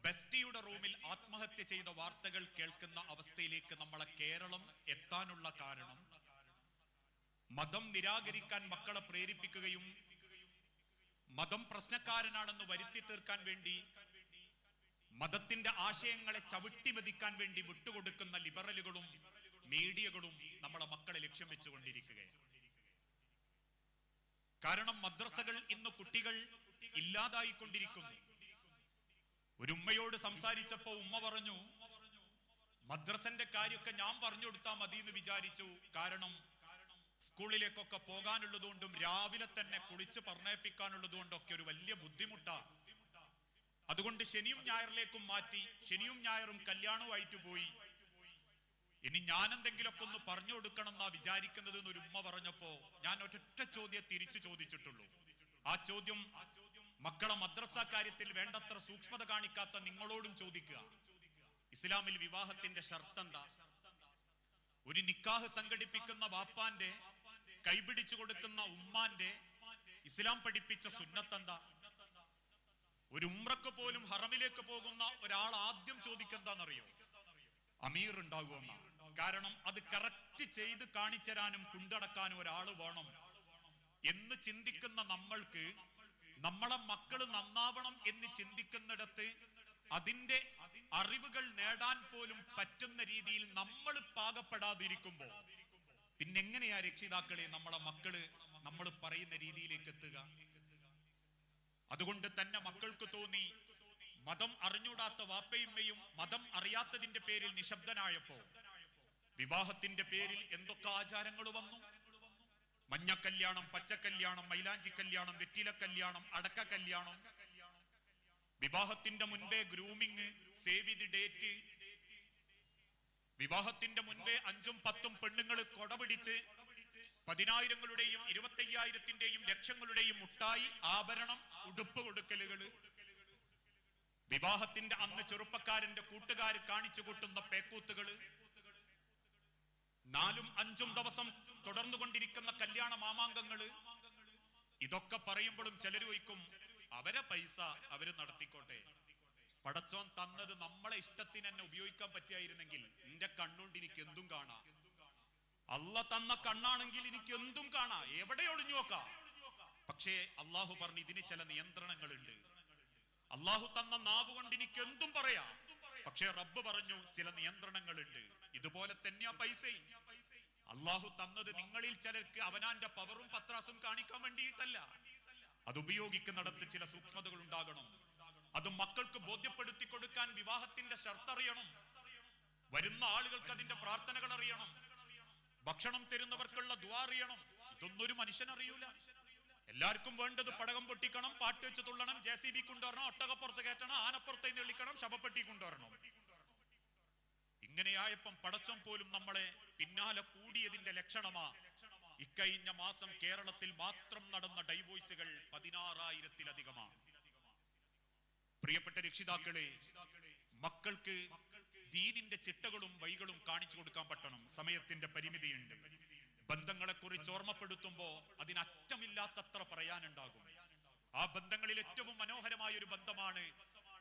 ബെസ്റ്റിയുടെ റൂമിൽ ആത്മഹത്യ ചെയ്ത വാർത്തകൾ കേൾക്കുന്ന അവസ്ഥയിലേക്ക് നമ്മളെ കേരളം എത്താനുള്ള കാരണം മതം നിരാകരിക്കാൻ മക്കളെ പ്രേരിപ്പിക്കുകയും മതം പ്രശ്നക്കാരനാണെന്ന് വരുത്തി തീർക്കാൻ വേണ്ടി, മതത്തിന്റെ ആശയങ്ങളെ ചവിട്ടിമെതിക്കാൻ വേണ്ടി വിട്ടുകൊടുക്കുന്ന ലിബറലുകളും മീഡിയകളും നമ്മളെ മക്കളെ ലക്ഷ്യം വെച്ചുകൊണ്ടിരിക്കുകയാണ്. കാരണം മദ്രസകൾ ഇന്ന് കുട്ടികൾ ഇല്ലാതായിക്കൊണ്ടിരിക്കുന്നു. ഒരു ഉമ്മയോട് സംസാരിച്ചപ്പോ ഉമ്മ പറഞ്ഞു, മദ്രസന്റെ കാര്യമൊക്കെ ഞാൻ പറഞ്ഞു കൊടുത്താൽ മതി എന്ന് വിചാരിച്ചു. കാരണം സ്കൂളിലേക്കൊക്കെ പോകാനുള്ളതുകൊണ്ടും രാവിലെ തന്നെ കുളിച്ച് പറഞ്ഞേപ്പിക്കാനുള്ളതുകൊണ്ടൊക്കെ ഒരു വലിയ ബുദ്ധിമുട്ടാണ്. അതുകൊണ്ട് ശനിയും ഞായറിലേക്കും മാറ്റി. ശനിയും ഞായറും കല്യാണവുമായിട്ട് പോയി. ഇനി ഞാൻ എന്തെങ്കിലുമൊക്കെ ഒന്ന് പറഞ്ഞു കൊടുക്കണം എന്നാ വിചാരിക്കുന്നത് എന്ന് ഒരു ഉമ്മ പറഞ്ഞപ്പോ ഞാൻ ഒറ്റ ചോദ്യം തിരിച്ചു ചോദിച്ചിട്ടുള്ളൂ. ആ ചോദ്യം മക്കളെ മദ്രസ കാര്യത്തിൽ വേണ്ടത്ര സൂക്ഷ്മത കാണിക്കാത്ത നിങ്ങളോടും ചോദിക്കുക. ഇസ്ലാമിൽ വിവാഹത്തിന്റെ ഷർത്ത് എന്താ? ഒരു നിക്കാഹ് സംഘടിപ്പിക്കുന്ന വാപ്പാന്റെ, കൈപിടിച്ചു കൊടുക്കുന്ന ഉമ്മാന്റെ ഇസ്ലാം പഠിപ്പിച്ച സുന്നത്ത് എന്താ? ഒരു ഉംറക്ക് പോലും ഹറമിലേക്ക് പോകുന്ന ഒരാൾ ആദ്യം ചോദിക്കെന്താണെന്നറിയോ? അമീർ ഉണ്ടാകുമെന്ന. കാരണം അത് കറക്റ്റ് ചെയ്ത് കാണിച്ചരാനും കൊണ്ടടക്കാനും ഒരാള് വേണം എന്ന് ചിന്തിക്കുന്ന നമ്മൾക്ക്, നമ്മളെ മക്കള് നന്നാവണം എന്ന് ചിന്തിക്കുന്നിടത്ത് അതിന്റെ അറിവുകൾ നേടാൻ പോലും പറ്റുന്ന രീതിയിൽ നമ്മൾ പാകപ്പെടാതിരിക്കുമ്പോ പിന്നെങ്ങനെയാ രക്ഷിതാക്കളെ നമ്മളെ മക്കള് നമ്മൾ പറയുന്ന രീതിയിലേക്ക് എത്തുക? അതുകൊണ്ട് തന്നെ മക്കൾക്ക് തോന്നി, മതം അറിഞ്ഞൂടാത്ത വാപ്പയുമ്മയും മതം അറിയാത്തതിന്റെ പേരിൽ നിശബ്ദനായപ്പോ വിവാഹത്തിന്റെ പേരിൽ എന്തൊക്കെ ആചാരങ്ങൾ വന്നു. മഞ്ഞക്കല്യാണം, പച്ചക്കല്യാണം, മൈലാഞ്ചി കല്യാണം, വെറ്റില കല്യാണം, അടക്ക കല്യാണം. വിവാഹത്തിന്റെ മുൻപേ ഗ്രൂമിങ്, സേവ് ദി ഡേറ്റ്. വിവാഹത്തിന്റെ മുൻപേ 5ഉം 10ഉം പെണ്ണുങ്ങൾ കൊടപിടിച്ച് 10,000-ങ്ങളുടെയും 25,000-ത്തിന്റെയും ലക്ഷങ്ങളുടെയും മുട്ടായി, ആഭരണം, ഉടുപ്പ് കൊടുക്കലുകള്. വിവാഹത്തിന്റെ അന്ന് ചെറുപ്പക്കാരന്റെ കൂട്ടുകാർ കാണിച്ചു കൂട്ടുന്ന പേക്കൂത്തുകള്. 4ഉം 5ഉം ദിവസം തുടർന്നുകൊണ്ടിരിക്കുന്ന കല്യാണ മാമാങ്കങ്ങള്. ഇതൊക്കെ പറയുമ്പോഴും ചിലര് ചോദിക്കും, അവരെ പൈസ അവര് നടത്തിക്കോട്ടെ. പടച്ചോൻ തന്നത് നമ്മളെ ഇഷ്ടത്തിന് തന്നെ ഉപയോഗിക്കാൻ പറ്റിയായിരുന്നെങ്കിൽ എന്റെ കണ്ണുകൊണ്ട് എനിക്ക് എന്തും കാണാം. അല്ല തന്ന കണ്ണാണെങ്കിൽ എനിക്ക് എന്തും കാണാം, എവിടെ ഒളിഞ്ഞു നോക്കാം. പക്ഷേ അള്ളാഹു പറഞ്ഞു ഇതിന് ചില നിയന്ത്രണങ്ങളുണ്ട്. അള്ളാഹു തന്ന നാവ് കൊണ്ട് എനിക്ക് എന്തും പറയാം. പക്ഷേ റബ്ബ് പറഞ്ഞു ചില നിയന്ത്രണങ്ങളുണ്ട്. ഇതുപോലെ തന്നെയാ പൈസയും. അള്ളാഹു തന്നത് നിങ്ങളിൽ ചിലർക്ക് അവനാന്റെ പവറും പത്രാസും കാണിക്കാൻ വേണ്ടിയിട്ടല്ല. അത് ഉപയോഗിക്കുന്നിടത്ത് ചില സൂക്ഷ്മതകൾ ഉണ്ടാകണം. അത് മക്കൾക്ക് ബോധ്യപ്പെടുത്തി കൊടുക്കാൻ വിവാഹത്തിന്റെ ഷർത്ത് അറിയണം. വരുന്ന ആളുകൾക്ക് അതിന്റെ പ്രാർത്ഥനകൾ അറിയണം. ഭക്ഷണം തരുന്നവർക്കുള്ള ദുആ അറിയണം. ഇതൊന്നും ഒരു മനുഷ്യൻ അറിയൂല. എല്ലാവർക്കും വേണ്ടത് പടകം പൊട്ടിക്കണം, പാട്ട് വെച്ച് തുള്ളണം, JCB കൊണ്ടുവരണം, ഒട്ടകപ്പുറത്ത് കയറ്റണം, ആനപ്പുറത്ത് നിളിക്കണം, ശവപ്പെട്ടി കൊണ്ടുവരണം. ഇങ്ങനെയായപ്പം പടച്ചം പോലും നമ്മളെ പിന്നാലെ കൂടിയതിന്റെ ലക്ഷണമാ. ഇക്കഴിഞ്ഞ മാസം കേരളത്തിൽ മാത്രം നടന്ന ഡൈവോഴ്സുകൾ 16,000-ത്തിലധികമാണ്. പ്രിയപ്പെട്ട രക്ഷിതാക്കളെ, മക്കൾക്ക് ദീനിന്റെ ചിട്ടകളും വഴികളും കാണിച്ചു കൊടുക്കാൻ പറ്റണം. സമയത്തിന്റെ പരിമിതിയുണ്ട്. ബന്ധങ്ങളെ കുറിച്ച് ഓർമ്മപ്പെടുത്തുമ്പോ അതിനറ്റമില്ലാത്തത്ര പറയാനുണ്ടാകും. ആ ബന്ധങ്ങളിൽ ഏറ്റവും മനോഹരമായ ഒരു ബന്ധമാണ്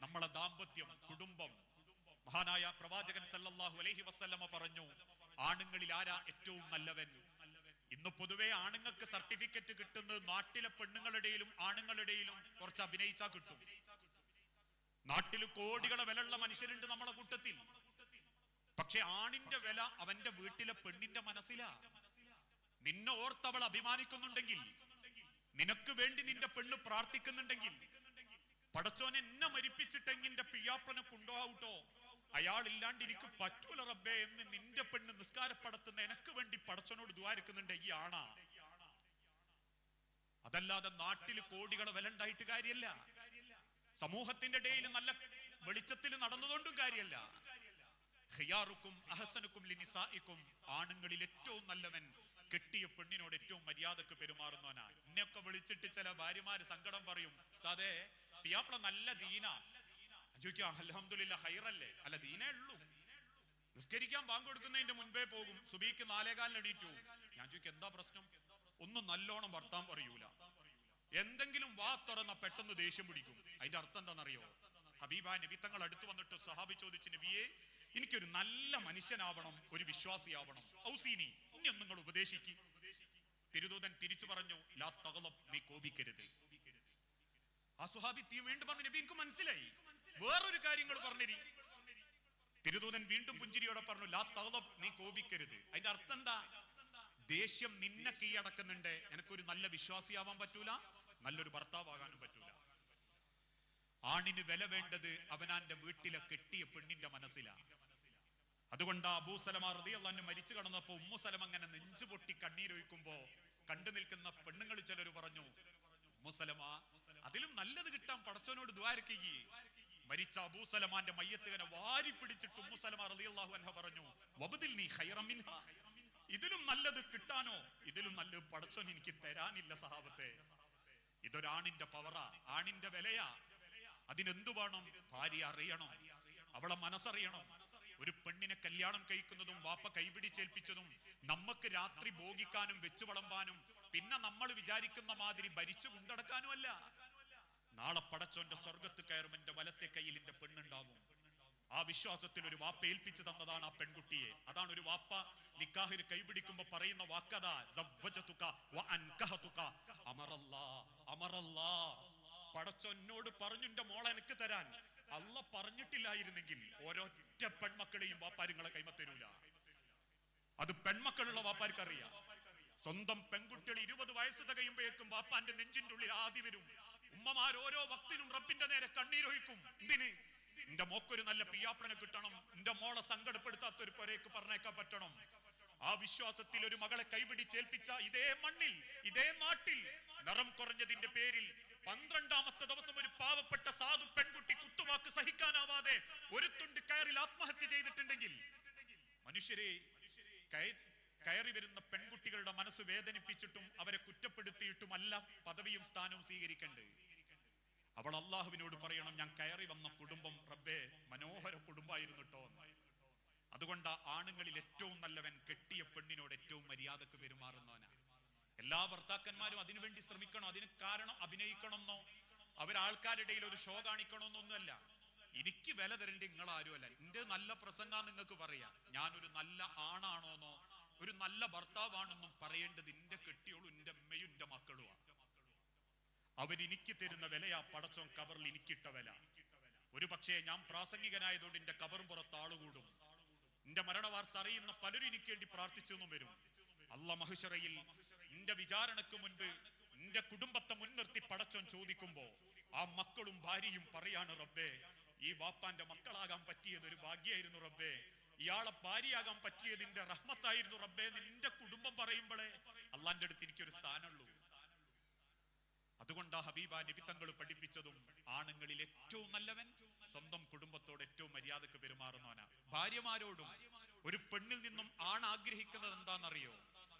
നമ്മളെ ദാമ്പത്യം, കുടുംബം. മഹാനായ പ്രവാചകൻ സല്ലല്ലാഹു അലൈഹി വസല്ലമ പറഞ്ഞു, ആണുങ്ങളിൽ ആരാ ഏറ്റവും നല്ലവൻ? ഇന്ന് പൊതുവെ ആണുങ്ങൾക്ക് സർട്ടിഫിക്കറ്റ് കിട്ടുന്നത് നാട്ടിലെ പെണ്ണുങ്ങളുടെയിലും ആണുങ്ങളുടെയിലും കുറച്ച് അഭിനയിച്ചാ കിട്ടും. നാട്ടിൽ കോടികളെ വിലയുള്ള മനുഷ്യരുണ്ട് നമ്മളെ കൂട്ടത്തിൽ. പക്ഷെ ആണിന്റെ വില അവന്റെ വീട്ടിലെ പെണ്ണിന്റെ മനസ്സിലാ. നിന്നെ ഓർത്തവൾ അഭിമാനിക്കുന്നുണ്ടെങ്കിൽ, നിനക്ക് വേണ്ടി നിന്റെ പെണ്ണ് പ്രാർത്ഥിക്കുന്നുണ്ടെങ്കിൽ, പടച്ചോനെ എന്നെ മരിപ്പിച്ചിട്ടെങ്ങിന്റെ പിയാപ്പനെ കൊണ്ടുപോട്ടോ, അയാളില്ലാണ്ട് എനിക്ക് പറ്റൂല റബ്ബേ എന്ന് നിന്റെ പെണ്ണ് നിസ്കാരപ്പെടുത്തുന്ന എനക്ക് വേണ്ടി പടച്ചോനോട് ദുആ ഈ ആണാ. അതല്ലാതെ നാട്ടിൽ കോടികളെ വില ഉണ്ടായിട്ട് കാര്യമല്ല. സമൂഹത്തിന്റെ ഇടയിൽ നല്ല വെളിച്ചത്തിൽ നടന്നതുകൊണ്ടും കാര്യമല്ല. ഖിയാറുക്കും അഹ്സനുക്കും ലിനിസാഇക്കും, ആണുങ്ങളിൽ ഏറ്റവും നല്ലവൻ കെട്ടിയ പെണ്ണിനോട് ഏറ്റവും മര്യാദക്ക് പെരുമാറുന്നവനാ. എന്നെയൊക്കെ വിളിച്ചിട്ട് ചില ഭാര്യമാര് സങ്കടം പറയും, ഉസ്താദേ പിയാപ്പിള നല്ല ദീനാ. ചോദിക്കുക, അൽഹംദുലില്ലാ ഹൈറല്ലേ? അല്ല, ദീനേ ഉള്ളൂ. നിസ്കരിക്കാൻ ബാങ്ക് കൊടുക്കുന്നതിന്റെ മുൻപേ പോകും, സുബഹിക്ക് 4:15 എണീറ്റു. ഞാൻ ചോദിക്കും, എന്താ പ്രശ്നം? ഒന്നും നല്ലോണം വർത്താൻ പറയൂല, എന്തെങ്കിലും വാ തുറന്ന പെട്ടെന്ന് ദേഷ്യം പിടിക്കും. അതിന്റെ അർത്ഥം എന്താണെന്നറിയോ? ഹബീബായ നബി തങ്ങൾ അടുത്ത് വന്നിട്ട് സഹാബി ചോദിച്ചു, നബിയെ എനിക്കൊരു നല്ല മനുഷ്യനാവണം, ഒരു വിശ്വാസിയാവണം, ഔസീനി, ഇനി നിങ്ങൾ ഉപദേശിക്കും. തിരുദൂതൻ തിരിച്ചു പറഞ്ഞു, ലാ തഗ്ളബ്, നീ കോപിക്കരുത്. ആ സുഹാബി വീണ്ടും പറഞ്ഞു, നബി എനിക്ക് മനസ്സിലായി, വേറൊരു കാര്യങ്ങൾ പറഞ്ഞിരി. തിരുദൂതൻ വീണ്ടും പുഞ്ചിരിയോടെ പറഞ്ഞു, ലാ തഗ്ളബ്, നീ കോപിക്കരുത്. അതിന്റെ അർത്ഥം എന്താ? ദേഷ്യം നിന്നെ കീഴടക്കുന്നുണ്ട്, എനിക്കൊരു നല്ല വിശ്വാസിയാവാൻ പറ്റൂല, നല്ലൊരു ഭർത്താവാകാനും പറ്റൂല. ആണിന് വില വേണ്ടത് അവനാന്റെ വീട്ടിലെ കെട്ടിയ പെണ്ണിന്റെ മനസ്സിലാണ്. അതുകൊണ്ട് അബൂ സലമ റളിയല്ലാഹു അൻഹു മരിച്ചു കിടന്നപ്പോ ഉമ്മു സലമ അങ്ങനെ നെഞ്ചു പൊട്ടി കണ്ണീരൊഴിക്കുമ്പോ കണ്ടു നിൽക്കുന്ന പെണ്ണുങ്ങൾ ചിലർ പറഞ്ഞു, ഉമ്മു സലമ, അതിലും നല്ലത് കിട്ടാൻ പടച്ചവനോട് ദുആ ഇരക്കി. മരിച്ച അബൂ സലമാന്റെ മയ്യത്തിനെ വാരി പിടിച്ചിട്ട് ഉമ്മു സലമ റളിയല്ലാഹു അൻഹ പറഞ്ഞു, വബ്ദിൽനി ഖൈറൻ മിൻഹാ, ഇതിലും നല്ലത് കിട്ടാനോ, ഇതിലും നല്ലത് പടച്ചവൻ എനിക്ക് തരാനില്ല സഹാബത്തെ. ഇതൊരാണിന്റെ പവറാ, ആണിന്റെ വിലയാ. അതിനെന്തു വേണം? ഭാര്യ അറിയണം, അവളെ മനസ്സറിയണം. ഒരു പെണ്ണിനെ കല്യാണം കഴിക്കുന്നതും വാപ്പ കൈപിടിച്ചേൽപ്പിച്ചതും നമുക്ക് രാത്രി ഭോഗിക്കാനും വെച്ചു വിളമ്പാനും പിന്നെ നമ്മൾ വിചാരിക്കുന്ന മാതിരി ഭരിച്ചു കൊണ്ടടക്കാനും അല്ല. നാളെ പടച്ചോന്റെ സ്വർഗത്ത് കയറും എന്റെ വലത്തെ കയ്യിൽ എന്റെ പെണ്ണുണ്ടാവും. ആ വിശ്വാസത്തിൽ ഒരു വാപ്പ ഏൽപ്പിച്ചു തന്നതാണ് ആ പെൺകുട്ടിയെ. അതാണ് ഒരു വാപ്പ നിക്കാഹിന് കൈപിടിക്കുമ്പോ പറയുന്ന വാക്കതാ, സവ്വജതുക വ അൻകഹതുക അമറല്ലാ അമറല്ലാ. പടച്ചോനോട് പറഞ്ഞു എന്റെ മോളെ എനിക്ക് തരാൻ. അല്ല പറഞ്ഞിട്ടില്ലായിരുന്നെങ്കിൽ ഒരൊറ്റ പെൺമക്കളെയും വാപ്പാരിങ്ങളെ കൈമത്തരൂല. അത് പെൺമക്കളുള്ള വാപ്പാർക്ക് അറിയാം. സ്വന്തം പെൺകുട്ടികൾ 20 വയസ്സ് തികയുമ്പോഴേക്കും വാപ്പാന്റെ നെഞ്ചിന്റെ ഉള്ളിൽ ആദ്യം വരും. ഉമ്മമാർ ഓരോ വക്തിനും റബ്ബിന്റെ നേരെ കണ്ണീരൊഴിക്കും. എന്തിന്? എന്റെ മോക്കൊരു നല്ല പിയാപ്പനെ കിട്ടണം, എന്റെ മോളെ സങ്കടപ്പെടുത്താത്തൊരു പൊരേക്ക് പറഞ്ഞേക്കാൻ പറ്റണം. ആ വിശ്വാസത്തിൽ ഒരു മകളെ കൈപിടിച്ചേൽപ്പിച്ച ഇതേ മണ്ണിൽ, ഇതേ നാട്ടിൽ നിറം കുറഞ്ഞതിന്റെ പേരിൽ 12ാമത്തെ ദിവസം ഒരു പാവപ്പെട്ട സാധു പെൺകുട്ടി കുത്തുവാക്ക് സഹിക്കാനാവാതെ ഒരു തുണ്ട് കയറിൽ ആത്മഹത്യ ചെയ്തിട്ടുണ്ടെങ്കിൽ, മനുഷ്യരെ കയറി വരുന്ന പെൺകുട്ടികളുടെ മനസ്സ് വേദനിപ്പിച്ചിട്ടും അവരെ കുറ്റപ്പെടുത്തിയിട്ടുമല്ല പദവിയും സ്ഥാനവും സ്വീകരിക്കേണ്ടത്. അവൾ അള്ളാഹുവിനോട് പറയണം, ഞാൻ കയറി വന്ന കുടുംബം റബ്ബേ മനോഹര കുടുംബമായിരുന്നു കേട്ടോ. അതുകൊണ്ട് ആണുങ്ങളിൽ ഏറ്റവും നല്ലവൻ കെട്ടിയ പെണ്ണിനോട് ഏറ്റവും മര്യാദക്ക് പെരുമാറുന്നവനാണ്. എല്ലാ ഭർത്താക്കന്മാരും അതിനുവേണ്ടി ശ്രമിക്കണം. അതിന് കാരണം അഭിനയിക്കണമെന്നോ അവരാൾക്കാരുടെ ഒരു ഷോ കാണിക്കണമെന്നൊന്നുമല്ല. എനിക്ക് വില തരേണ്ട നിങ്ങളാരും അല്ല. എന്റെ നല്ല പ്രസംഗം നിങ്ങൾക്ക് പറയാം. ഞാനൊരു നല്ല ആണാണോന്നോ ഒരു നല്ല ഭർത്താവാണെന്നും പറയേണ്ടത് എന്റെ കെട്ടിയോളും എന്റെ അമ്മയും എന്റെ മക്കളുമാണ്. അവരെനിക്ക് തരുന്ന വിലയാ പടച്ചോൻ കബറിൽ എനിക്കിട്ട വില. ഒരു പക്ഷേ ഞാൻ പ്രാസംഗികനായതുകൊണ്ട് എന്റെ കബറും പുറത്ത് ആളുകൂടും. എന്റെ മരണ വാർത്ത അറിയുന്ന പലരും എനിക്ക് വേണ്ടി പ്രാർത്ഥിച്ചെന്നും വരും. അല്ലാഹ് മഹ്ശറയിൽ എന്റെ വിചാരണക്ക് മുൻപ് എന്റെ കുടുംബത്തെ മുൻനിർത്തി പടച്ചോൻ ചോദിക്കുമ്പോ ആ മക്കളും ഭാര്യയും പറയാണ്, റബ്ബേ ഈ വാപ്പാന്റെ മക്കളാകാൻ പറ്റിയത് ഒരു ഭാഗ്യായിരുന്നു റബ്ബേ, ഇയാളെ ഭാര്യയാകാൻ പറ്റിയതിന്റെ റഹ്മത്തായിരുന്നു റബ്ബേ. നിന്റെ കുടുംബം പറയുമ്പോഴേ അള്ളാന്റെ അടുത്ത് എനിക്കൊരു സ്ഥാനമുള്ളൂ. അതുകൊണ്ടാ ഹബീബ നബി തങ്ങൾ പഠിപ്പിച്ചതും ആണുങ്ങളിൽ ഏറ്റവും നല്ലവൻ സ്വന്തം കുടുംബത്തോട് ഏറ്റവും മര്യാദക്ക് പെരുമാറുന്നവനാ. ഭാര്യമാരോടും ഒരു പെണ്ണിൽ നിന്നും ആണ് ആഗ്രഹിക്കുന്നത് എന്താണെന്നറിയോ?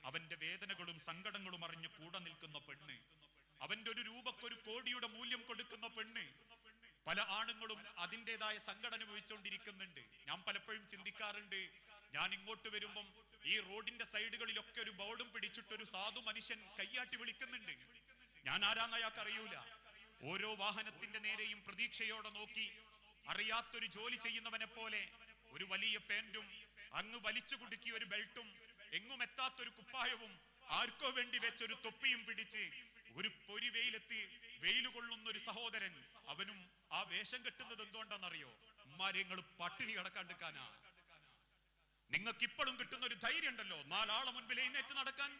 അവന്റെ വേദനകളും സങ്കടങ്ങളും അറിഞ്ഞ് കൂടെ നിൽക്കുന്ന പെണ്ണ്, അവന്റെ ഒരു രൂപക്കൊരു കോടിയുടെ മൂല്യം കൊടുക്കുന്ന പെണ്ണ്. പല ആണുങ്ങളും അതിൻ്റെതായ സങ്കടം അനുഭവിച്ചുകൊണ്ടിരിക്കുന്നുണ്ട്. ഞാൻ പലപ്പോഴും ചിന്തിക്കാറുണ്ട്, ഞാൻ ഇങ്ങോട്ട് വരുമ്പം ഈ റോഡിന്റെ സൈഡുകളിലൊക്കെ ഒരു ബോർഡും പിടിച്ചിട്ടൊരു സാധു മനുഷ്യൻ കയ്യാട്ടി വിളിക്കുന്നുണ്ട്. ഞാൻ ആരാന്ന് അയാൾക്ക് അറിയൂല. ഓരോ വാഹനത്തിന്റെ നേരെയും പ്രതീക്ഷയോടെ നോക്കി അറിയാത്തൊരു ജോലി ചെയ്യുന്നവനെ പോലെ ഒരു വലിയ പാന്റും അങ്ങ് വലിച്ചു കുടുക്കിയ ഒരു ബെൽറ്റും എങ്ങും എത്താത്തൊരു കുപ്പായവും ആർക്കോ വേണ്ടി വെച്ചൊരു തൊപ്പിയും പിടിച്ച് ഒരു പൊരി വെയിലെത്തി വെയിൽ കൊള്ളുന്ന ഒരു സഹോദരൻ, അവനും ആ വേഷം കെട്ടുന്നത് എന്തുകൊണ്ടാണെന്നറിയോ? ഉമ്മാരെങ്ങൾ പട്ടിണി കിടക്കാണ്ടിരിക്കാനാ. നിങ്ങൾക്ക് ഇപ്പോഴും കിട്ടുന്ന ഒരു ധൈര്യം ഉണ്ടല്ലോ 4 ആളെ മുൻപിൽ എഴുന്നേറ്റ് നടക്കാൻ,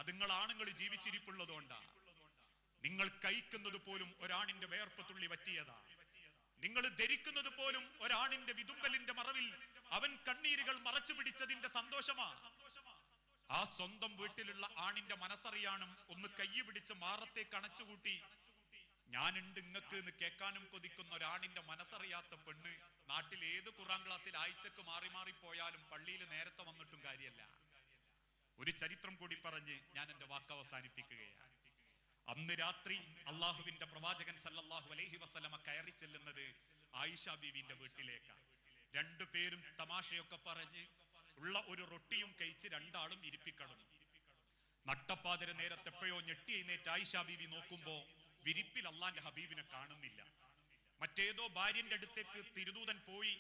അത് നിങ്ങൾ ആണുങ്ങൾ ജീവിച്ചിരിപ്പുള്ളതുകൊണ്ടാ. നിങ്ങൾ കഴിക്കുന്നത് പോലും ഒരാണിന്റെ വേർപ്പത്തുള്ളി പറ്റിയതാ. നിങ്ങൾ ധരിക്കുന്നത് പോലും ഒരാണിന്റെ വിതുമ്പലിന്റെ മറവിൽ അവൻ കണ്ണീരുകൾ മറച്ചു പിടിച്ചതിന്റെ സന്തോഷമാ. ആ സ്വന്തം വീട്ടിലുള്ള ആണിന്റെ മനസ്സറിയാനും ഒന്ന് കൈ പിടിച്ച് മാറത്തേക്ക് അണച്ചുകൂട്ടി ഞാനുണ്ട് ഇങ്ങക്ക് എന്ന് കേൾക്കാനും കൊതിക്കുന്ന ഒരാണിന്റെ മനസ്സറിയാത്ത പെണ്ണ് നാട്ടിൽ ഏത് ഖുർആൻ ക്ലാസ്സിൽ ആഴ്ചക്ക് മാറി മാറി പോയാലും പള്ളിയിൽ നേരത്തെ വന്നിട്ടും കാര്യമല്ല. ഒരു ചരിത്രം കൂടി പറഞ്ഞ് ഞാൻ എന്റെ വാക്ക് അവസാനിപ്പിക്കുകയാണ്. അന്ന് രാത്രി അള്ളാഹുവിന്റെ പ്രവാചകൻ സല്ലല്ലാഹു അലൈഹി വസല്ലമ കയറി ചെല്ലുന്നത് ആയിഷ ബീവിന്റെ വീട്ടിലേക്കാണ്. 2 പേരും തമാശയൊക്കെ പറഞ്ഞ് ഉള്ള ഒരു റൊട്ടിയും കഴിച്ച് 2 ആളും ഇരിപ്പിക്കടന്നു. നട്ടപ്പാതിര നേരത്തെ എപ്പോഴോ ഞെട്ടി എഴുന്നേറ്റ് ആയിഷ ബീവി നോക്കുമ്പോ വിരിപ്പിൽ അള്ളാന്റെ ഹബീബിനെ കാണുന്നില്ല. മറ്റേതോ ഭാര്യന്റെ അടുത്തേക്ക് തിരുദൂതൻ പോയി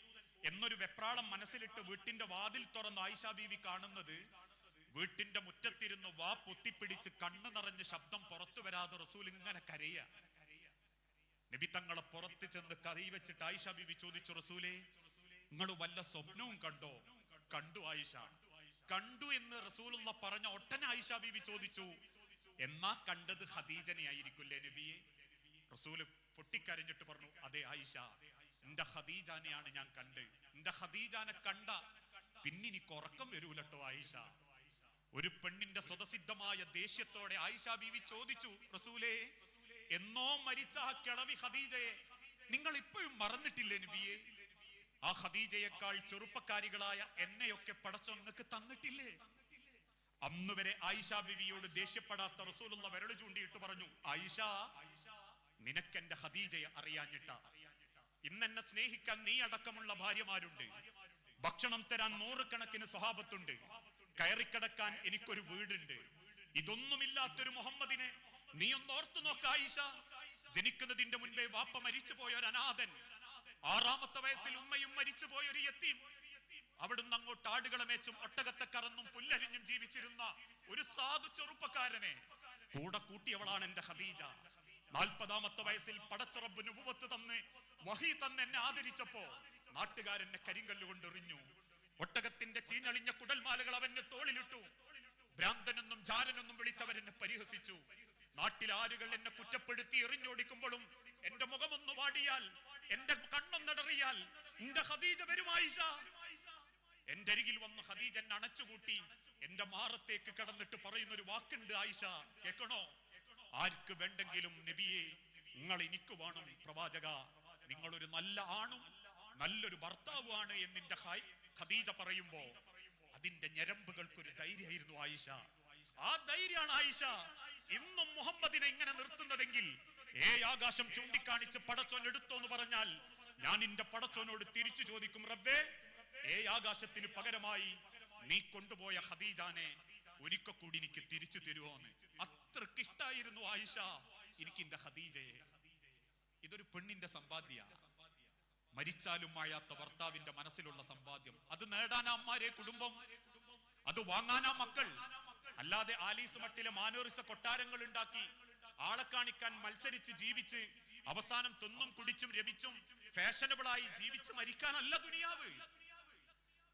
എന്നൊരു വെപ്രാളം മനസ്സിലിട്ട് വീട്ടിന്റെ വാതിൽ തുറന്ന് ആയിഷ ബീവി കാണുന്നത് വീട്ടിന്റെ മുറ്റത്തിരുന്ന് വാ പൊത്തിപ്പിടിച്ച് കണ്ണു നിറഞ്ഞ് ശബ്ദം പുറത്തു വരാതെ റസൂൽ ഇങ്ങനെ കരയ. നബി തങ്ങളെ പുറത്ത് ചെന്ന് കൈവച്ചിട്ട് ആയിഷ ബീവി ചോദിച്ചു, റസൂലേ, നിങ്ങൾ വല്ല സ്വപ്നവും കണ്ടോ? കണ്ടു ആയിഷ. കണ്ടു എന്ന് റസൂലുള്ള പറഞ്ഞ ഒട്ടനെ ആയിഷ ബീവി ചോദിച്ചു, എന്നാ കണ്ടത് ഖദീജനെ ആയിരിക്കില്ലേ നബിയെ? റസൂല് പൊട്ടിക്കരഞ്ഞിട്ട് പറഞ്ഞു, അതെ ആയിഷ, എന്റെ ഖദീജാനെയാണ് ഞാൻ കണ്ട്. എന്റെ ഖദീജാനെ കണ്ട പിന്നെനിക്ക് ഉറക്കം വരൂലട്ടോ ആയിഷ. ഒരു പെണ്ണിന്റെ സ്വതസിദ്ധമായ ദേഷ്യത്തോടെ ആയിഷ ബീവി ചോദിച്ചു, റസൂലേ, എന്നോ മരിച്ച ആ കിളവി ഖദീജയെ നിങ്ങൾ ഇപ്പോഴും മറന്നിട്ടില്ലേ നബിയെ? ആ ഖദീജയേക്കാൾ ചെറുപ്പക്കാരികളായ എന്നെയൊക്കെ പടച്ചോൻ നിങ്ങൾക്ക് തന്നിട്ടില്ലേ? അന്ന് വരെ ആയിഷ ബീവിയോട് ദേഷ്യപ്പെടാത്ത റസൂലുള്ള വിരൽ ചൂണ്ടിയിട്ട് പറഞ്ഞു, ആയിഷ, നിനക്കെന്റെ ഖദീജയെ അറിയാഞ്ഞിട്ട. ഇന്നെന്നെ സ്നേഹിക്കാൻ നീ അടക്കമുള്ള ഭാര്യമാരുണ്ട്, ഭക്ഷണം തരാൻ 100 കണക്കിന് സ്വഹാബത്തുണ്ട്, കയറിക്കിടക്കാൻ എനിക്കൊരു വീടുണ്ട്. ഇതൊന്നുമില്ലാത്തൊരു മുഹമ്മദിനെ നീ ഒന്ന് ഓർത്തു നോക്ക ആയിഷ. ജനിക്കുന്നതിന്റെ മുൻപേ വാപ്പ മരിച്ചു പോയ ഒരു അനാഥൻ, 6ാമത്തെ വയസ്സിൽ ഉമ്മയും മരിച്ചു പോയ ഒരു യത്തീം, അവിടുന്ന് അങ്ങോട്ട് ആടുകളെ മേച്ചും ഒട്ടകത്തെ കറന്നും പുല്ലരിഞ്ഞും ജീവിച്ചിരുന്ന ഒരു സാധു ചെറുപ്പക്കാരനെ കൂടെ കൂട്ടിയവളാണ് എന്റെ ഖദീജ. 40ാമത്തെ വയസ്സിൽ പടച്ചറബ് നുബുവത്ത് തന്ന് വഹി തന്ന് എന്നെ ആദരിച്ചപ്പോ നാട്ടുകാരെന്നെ കരിങ്കല്ലുകൊണ്ട് എറിഞ്ഞു. ഒട്ടകത്തിന്റെ ചീഞ്ഞളിഞ്ഞ കുടൽമാലകൾ അവന്റെ തോളിലിട്ടു. ഭ്രാന്തനെന്നും ജാരനെന്നും വിളിച്ചവരെന്നെ പരിഹസിച്ചു. നാട്ടിൽ ആരുകൾ എന്നെ കുറ്റപ്പെടുത്തി എറിഞ്ഞോടിക്കുമ്പോഴും എന്റെ മുഖമൊന്നു വാടിയാൽ, എന്റെ കണ്ണൊന്നടറിയാൽ എന്റെ ഖദീജ വരും ആയിഷ. എന്റെ അരികിൽ വന്ന് ഖദീജ എന്നെ അണച്ചുകൂട്ടി എന്റെ മാറത്തേക്ക് കടന്നിട്ട് പറയുന്നൊരു വാക്കുണ്ട് ആയിഷ, കേൾക്കണോ? ആർക്ക് വേണ്ടെങ്കിലും നബിയെ, നിങ്ങൾ എനിക്ക് വേണം പ്രവാചക, നിങ്ങളൊരു നല്ല ആണും നല്ലൊരു ഭർത്താവുമാണ് എന്നിന്റെ ഖദീജ പറയുമ്പോ അതിന്റെ ഞരമ്പുകൾക്കൊരു ധൈര്യമായിരുന്നു ആയിഷ. ആ ധൈര്യമാണ് ആയിഷ ഇന്നും മുഹമ്മദിനെ ഇങ്ങനെ നിർത്തുന്നതെങ്കിൽ, ആകാശം ചൂണ്ടിക്കാണിച്ച് പടച്ചോൻ എടുത്തോന്ന് പറഞ്ഞാൽ ഞാൻ എന്റെ പടച്ചോനോട് തിരിച്ചു ചോദിക്കും, റബ്ബേ, ആകാശത്തിന് പകരമായി നീ കൊണ്ടുപോയ ഖദീജാനെ ഒരിക്കൽ കൂടി എനിക്ക് തിരിച്ചു തരുമോന്ന്. അത്രക്ക് ഇഷ്ടായിരുന്നു ആയിഷ എനിക്ക് എന്റെ ഖദീജയെ. ഇതൊരു പെണ്ണിന്റെ സമ്പാദ്യ, മരിച്ചാലും മായാത്ത ഭർത്താവിന്റെ മനസ്സിലുള്ള സമ്പാദ്യം. അത് നേടാനാ അമ്മാരെ കുടുംബം, അത് വാങ്ങാനാ മക്കൾ. അല്ലാതെ ആലീസ് മട്ടിലെ മാനോറിസ കൊട്ടാരങ്ങൾ ഉണ്ടാക്കി ആളെ കാണിക്കാൻ മത്സരിച്ച് ജീവിച്ച് അവസാനം തിന്നും കുടിച്ചും രമിച്ചും ഫാഷനബിളായി ജീവിച്ച് മരിക്കാനല്ല ദുനിയാവ്.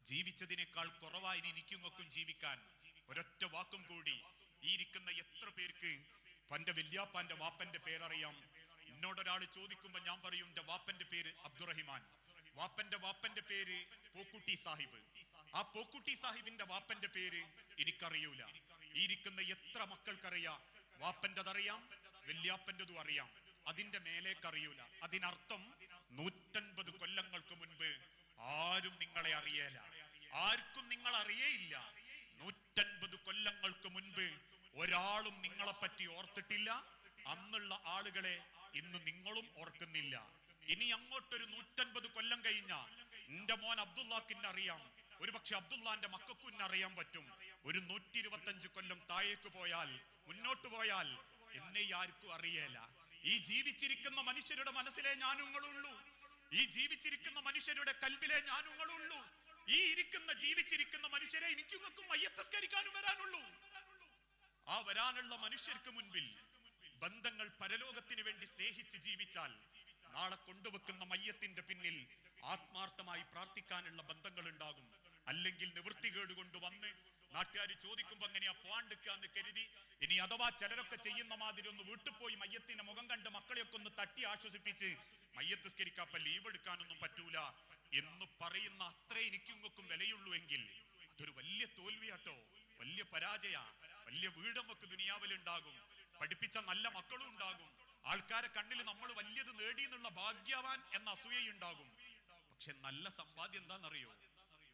ജീവിച്ചതിനേക്കാൾ കുറവായി എനിക്കും ജീവിക്കാൻ. ഒരൊറ്റ വാക്കും കൂടി, ഈ ഇരിക്കുന്ന എത്ര പേർക്ക് പന്റെ വല്യാപ്പാന്റെ വാപ്പന്റെ പേരറിയാം? എന്നോടൊരാൾ ചോദിക്കുമ്പോ ഞാൻ പറയും, എന്റെ വാപ്പന്റെ പേര് അബ്ദുറഹിമാൻ, വാപ്പന്റെ പേര് പോക്കുട്ടി സാഹിബ്. ആ പോക്കുട്ടി സാഹിബിന്റെ വാപ്പന്റെ പേര് എനിക്കറിയൂല. ഈ ഇരിക്കുന്ന എത്ര മക്കൾക്കറിയാം? വാപ്പന്റെതറിയാം, വല്യാപ്പന്റെതും അറിയാം, അതിന്റെ മേലേക്കറിയൂല. അതിനർത്ഥം 150 കൊല്ലങ്ങൾക്ക് മുൻപ് ആരും നിങ്ങളെ അറിയേല, ആർക്കും നിങ്ങൾ അറിയേയില്ല. 150 കൊല്ലങ്ങൾക്ക് മുൻപ് ഒരാളും നിങ്ങളെ പറ്റി ഓർത്തിട്ടില്ല. അന്നുള്ള ആളുകളെ ഇന്ന് നിങ്ങളും ഓർക്കുന്നില്ല. ഇനി അങ്ങോട്ടൊരു 150 കൊല്ലം കഴിഞ്ഞ എന്റെ മോൻ അബ്ദുള്ളാക്കിന് അറിയാം, ഒരുപക്ഷെ അബ്ദുള്ളാന്റെ മക്കൾക്കും അറിയാൻ പറ്റും. ഒരു 125 കൊല്ലം താഴേക്ക് പോയാൽ, മുന്നോട്ട് പോയാൽ എന്നെ ആർക്കും അറിയേല. ഈ ജീവിച്ചിരിക്കുന്ന മനുഷ്യരുടെ മനസ്സിലെ ഞാനുങ്ങളുള്ളൂ, ഈ ജീവിച്ചിരിക്കുന്ന മനുഷ്യരുടെ കൽബിലെ ഞാനുങ്ങളുള്ളൂ. ഈ ജീവിച്ചിരിക്കുന്ന മനുഷ്യരെ എനിക്കും മയ്യത്തസ്കരിക്കാനും വരാനുള്ളൂ. ആ വരാനുള്ള മനുഷ്യർക്ക് മുൻപിൽ ബന്ധങ്ങൾ പരലോകത്തിന് വേണ്ടി സ്നേഹിച്ച് ജീവിച്ചാൽ നാളെ കൊണ്ടുവെക്കുന്ന മയ്യത്തിന്റെ പിന്നിൽ ആത്മാർത്ഥമായി പ്രാർത്ഥിക്കാനുള്ള ബന്ധങ്ങൾ ഉണ്ടാകും. അല്ലെങ്കിൽ നിവൃത്തികേട് കൊണ്ട് വന്ന് നാട്ടുകാർ ചോദിക്കുമ്പോ എങ്ങനെയാ പോവാണ്ടിക്കാന്ന് കരുതി ഇനി അഥവാ ചിലരൊക്കെ ചെയ്യുന്ന മാതിരി ഒന്ന് വീട്ടിൽ പോയി മയ്യത്തിന്റെ മുഖം കണ്ട് മക്കളെയൊക്കെ ഒന്ന് തട്ടി ആശ്വസിപ്പിച്ച് മയ്യത്ത് സ്കരിക്കാപ്പ ലീവ് എടുക്കാനൊന്നും പറ്റൂല എന്ന് പറയുന്ന അത്രേ എനിക്കും വിലയുള്ളൂ എങ്കിൽ അതൊരു വലിയ തോൽവിയാട്ടോ, വലിയ പരാജയ. വലിയ വീട് നമുക്ക് ദുനിയാവിലുണ്ടാകും, പഠിപ്പിച്ച നല്ല മക്കളും ഉണ്ടാകും, ആൾക്കാരെ കണ്ണിൽ നമ്മൾ വലിയത് നേടി എന്നുള്ള ഭാഗ്യവാൻ എന്ന അസൂയയുണ്ടാകും. പക്ഷെ നല്ല സമ്പാദ്യം എന്താണെന്നറിയോ?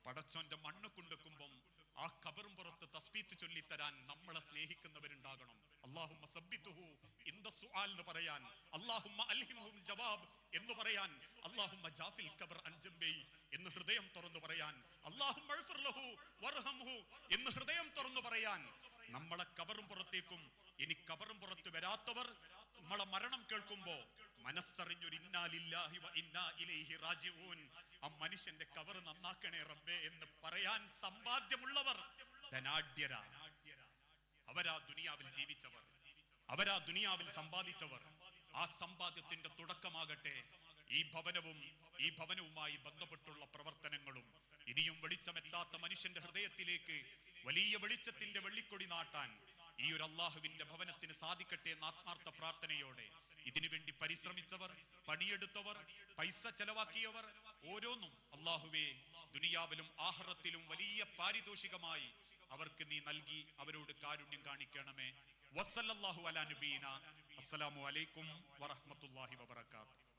പടച്ചോന്റെ മണ്ണ് കൊണ്ടെക്കുമ്പം ആ ഖബറും പുറത്ത് തസ്ബീത്ത് ചൊല്ലിത്തരാൻ നമ്മളെ സ്നേഹിക്കുന്നവരുണ്ടാകണം. അല്ലാഹുമ്മ സബ്ബിതുഹു ഇൻദ സുആൽ എന്ന് പറയാൻ, അല്ലാഹുമ്മ അൽഹിംഹുൽ ജവാബ് എന്ന് പറയാൻ, അല്ലാഹുമ്മ ജാഫിൽ ഖബർ അൻ ജംബി എന്ന് ഹൃദയം തുറന്നു പറയാൻ, അല്ലാഹുമ്മ ഇഗ്ഫിർ ലഹു വർഹംഹു എന്ന് ഹൃദയം തുറന്നു പറയാൻ. നമ്മളെ ഖബറും പുറത്തേക്കും ഇനി ഖബറും പുറത്ത് വരാത്തവർ നമ്മളെ മരണം കേൾക്കുമ്പോ മനസ്സറിഞ്ഞൊരു ഇന്നാ ലില്ലാഹി വ ഇന്നാ ഇലൈഹി റാജിഊൻ, ആ മനുഷ്യന്റെ ഖബർ നന്നാക്കണേ റബ്ബേ എന്ന് പറയാൻ സമ്പാദ്യമുള്ളവർ ധനാഢ്യരാ. അവരാ ദുനിയാവിൽ ജീവിച്ചവർ, അവരാ ദുനിയാവിൽ സമ്പാദിച്ചവർ. ആ സമ്പാദ്യത്തിന്റെ തുടക്കമാകട്ടെ ഈ ഭവനവുമായി ബന്ധപ്പെട്ടുള്ള പ്രവർത്തനങ്ങളും. ഇനിയും വെളിച്ചമെത്താത്ത മനുഷ്യന്റെ ഹൃദയത്തിലേക്ക് വലിയ വെളിച്ചത്തിന്റെ വെള്ളിക്കൊടി നാട്ടാൻ ഈ ഒരു അള്ളാഹുവിന്റെ ഭവനത്തിന് സാധിക്കട്ടെ എന്ന ആത്മാർത്ഥ പ്രാർത്ഥനയോടെ ഇതിനുവേണ്ടി പരിശ്രമിച്ചവർ, പണിയെടുത്തവർ, പൈസ ചെലവാക്കിയവർ ഓരോന്നും അള്ളാഹുവേ ദുനിയാവിലും ആഖിറത്തിലും വലിയ പാരിതോഷികമായി അവർക്ക് നീ നൽകി അവരോട് കാരുണ്യം കാണിക്കണമേ. വസ്സല്ലല്ലാഹു അലാ നബീന. അസ്സലാമു അലൈക്കും വറഹ്മത്തുള്ളാഹി വബറകാതുഹു.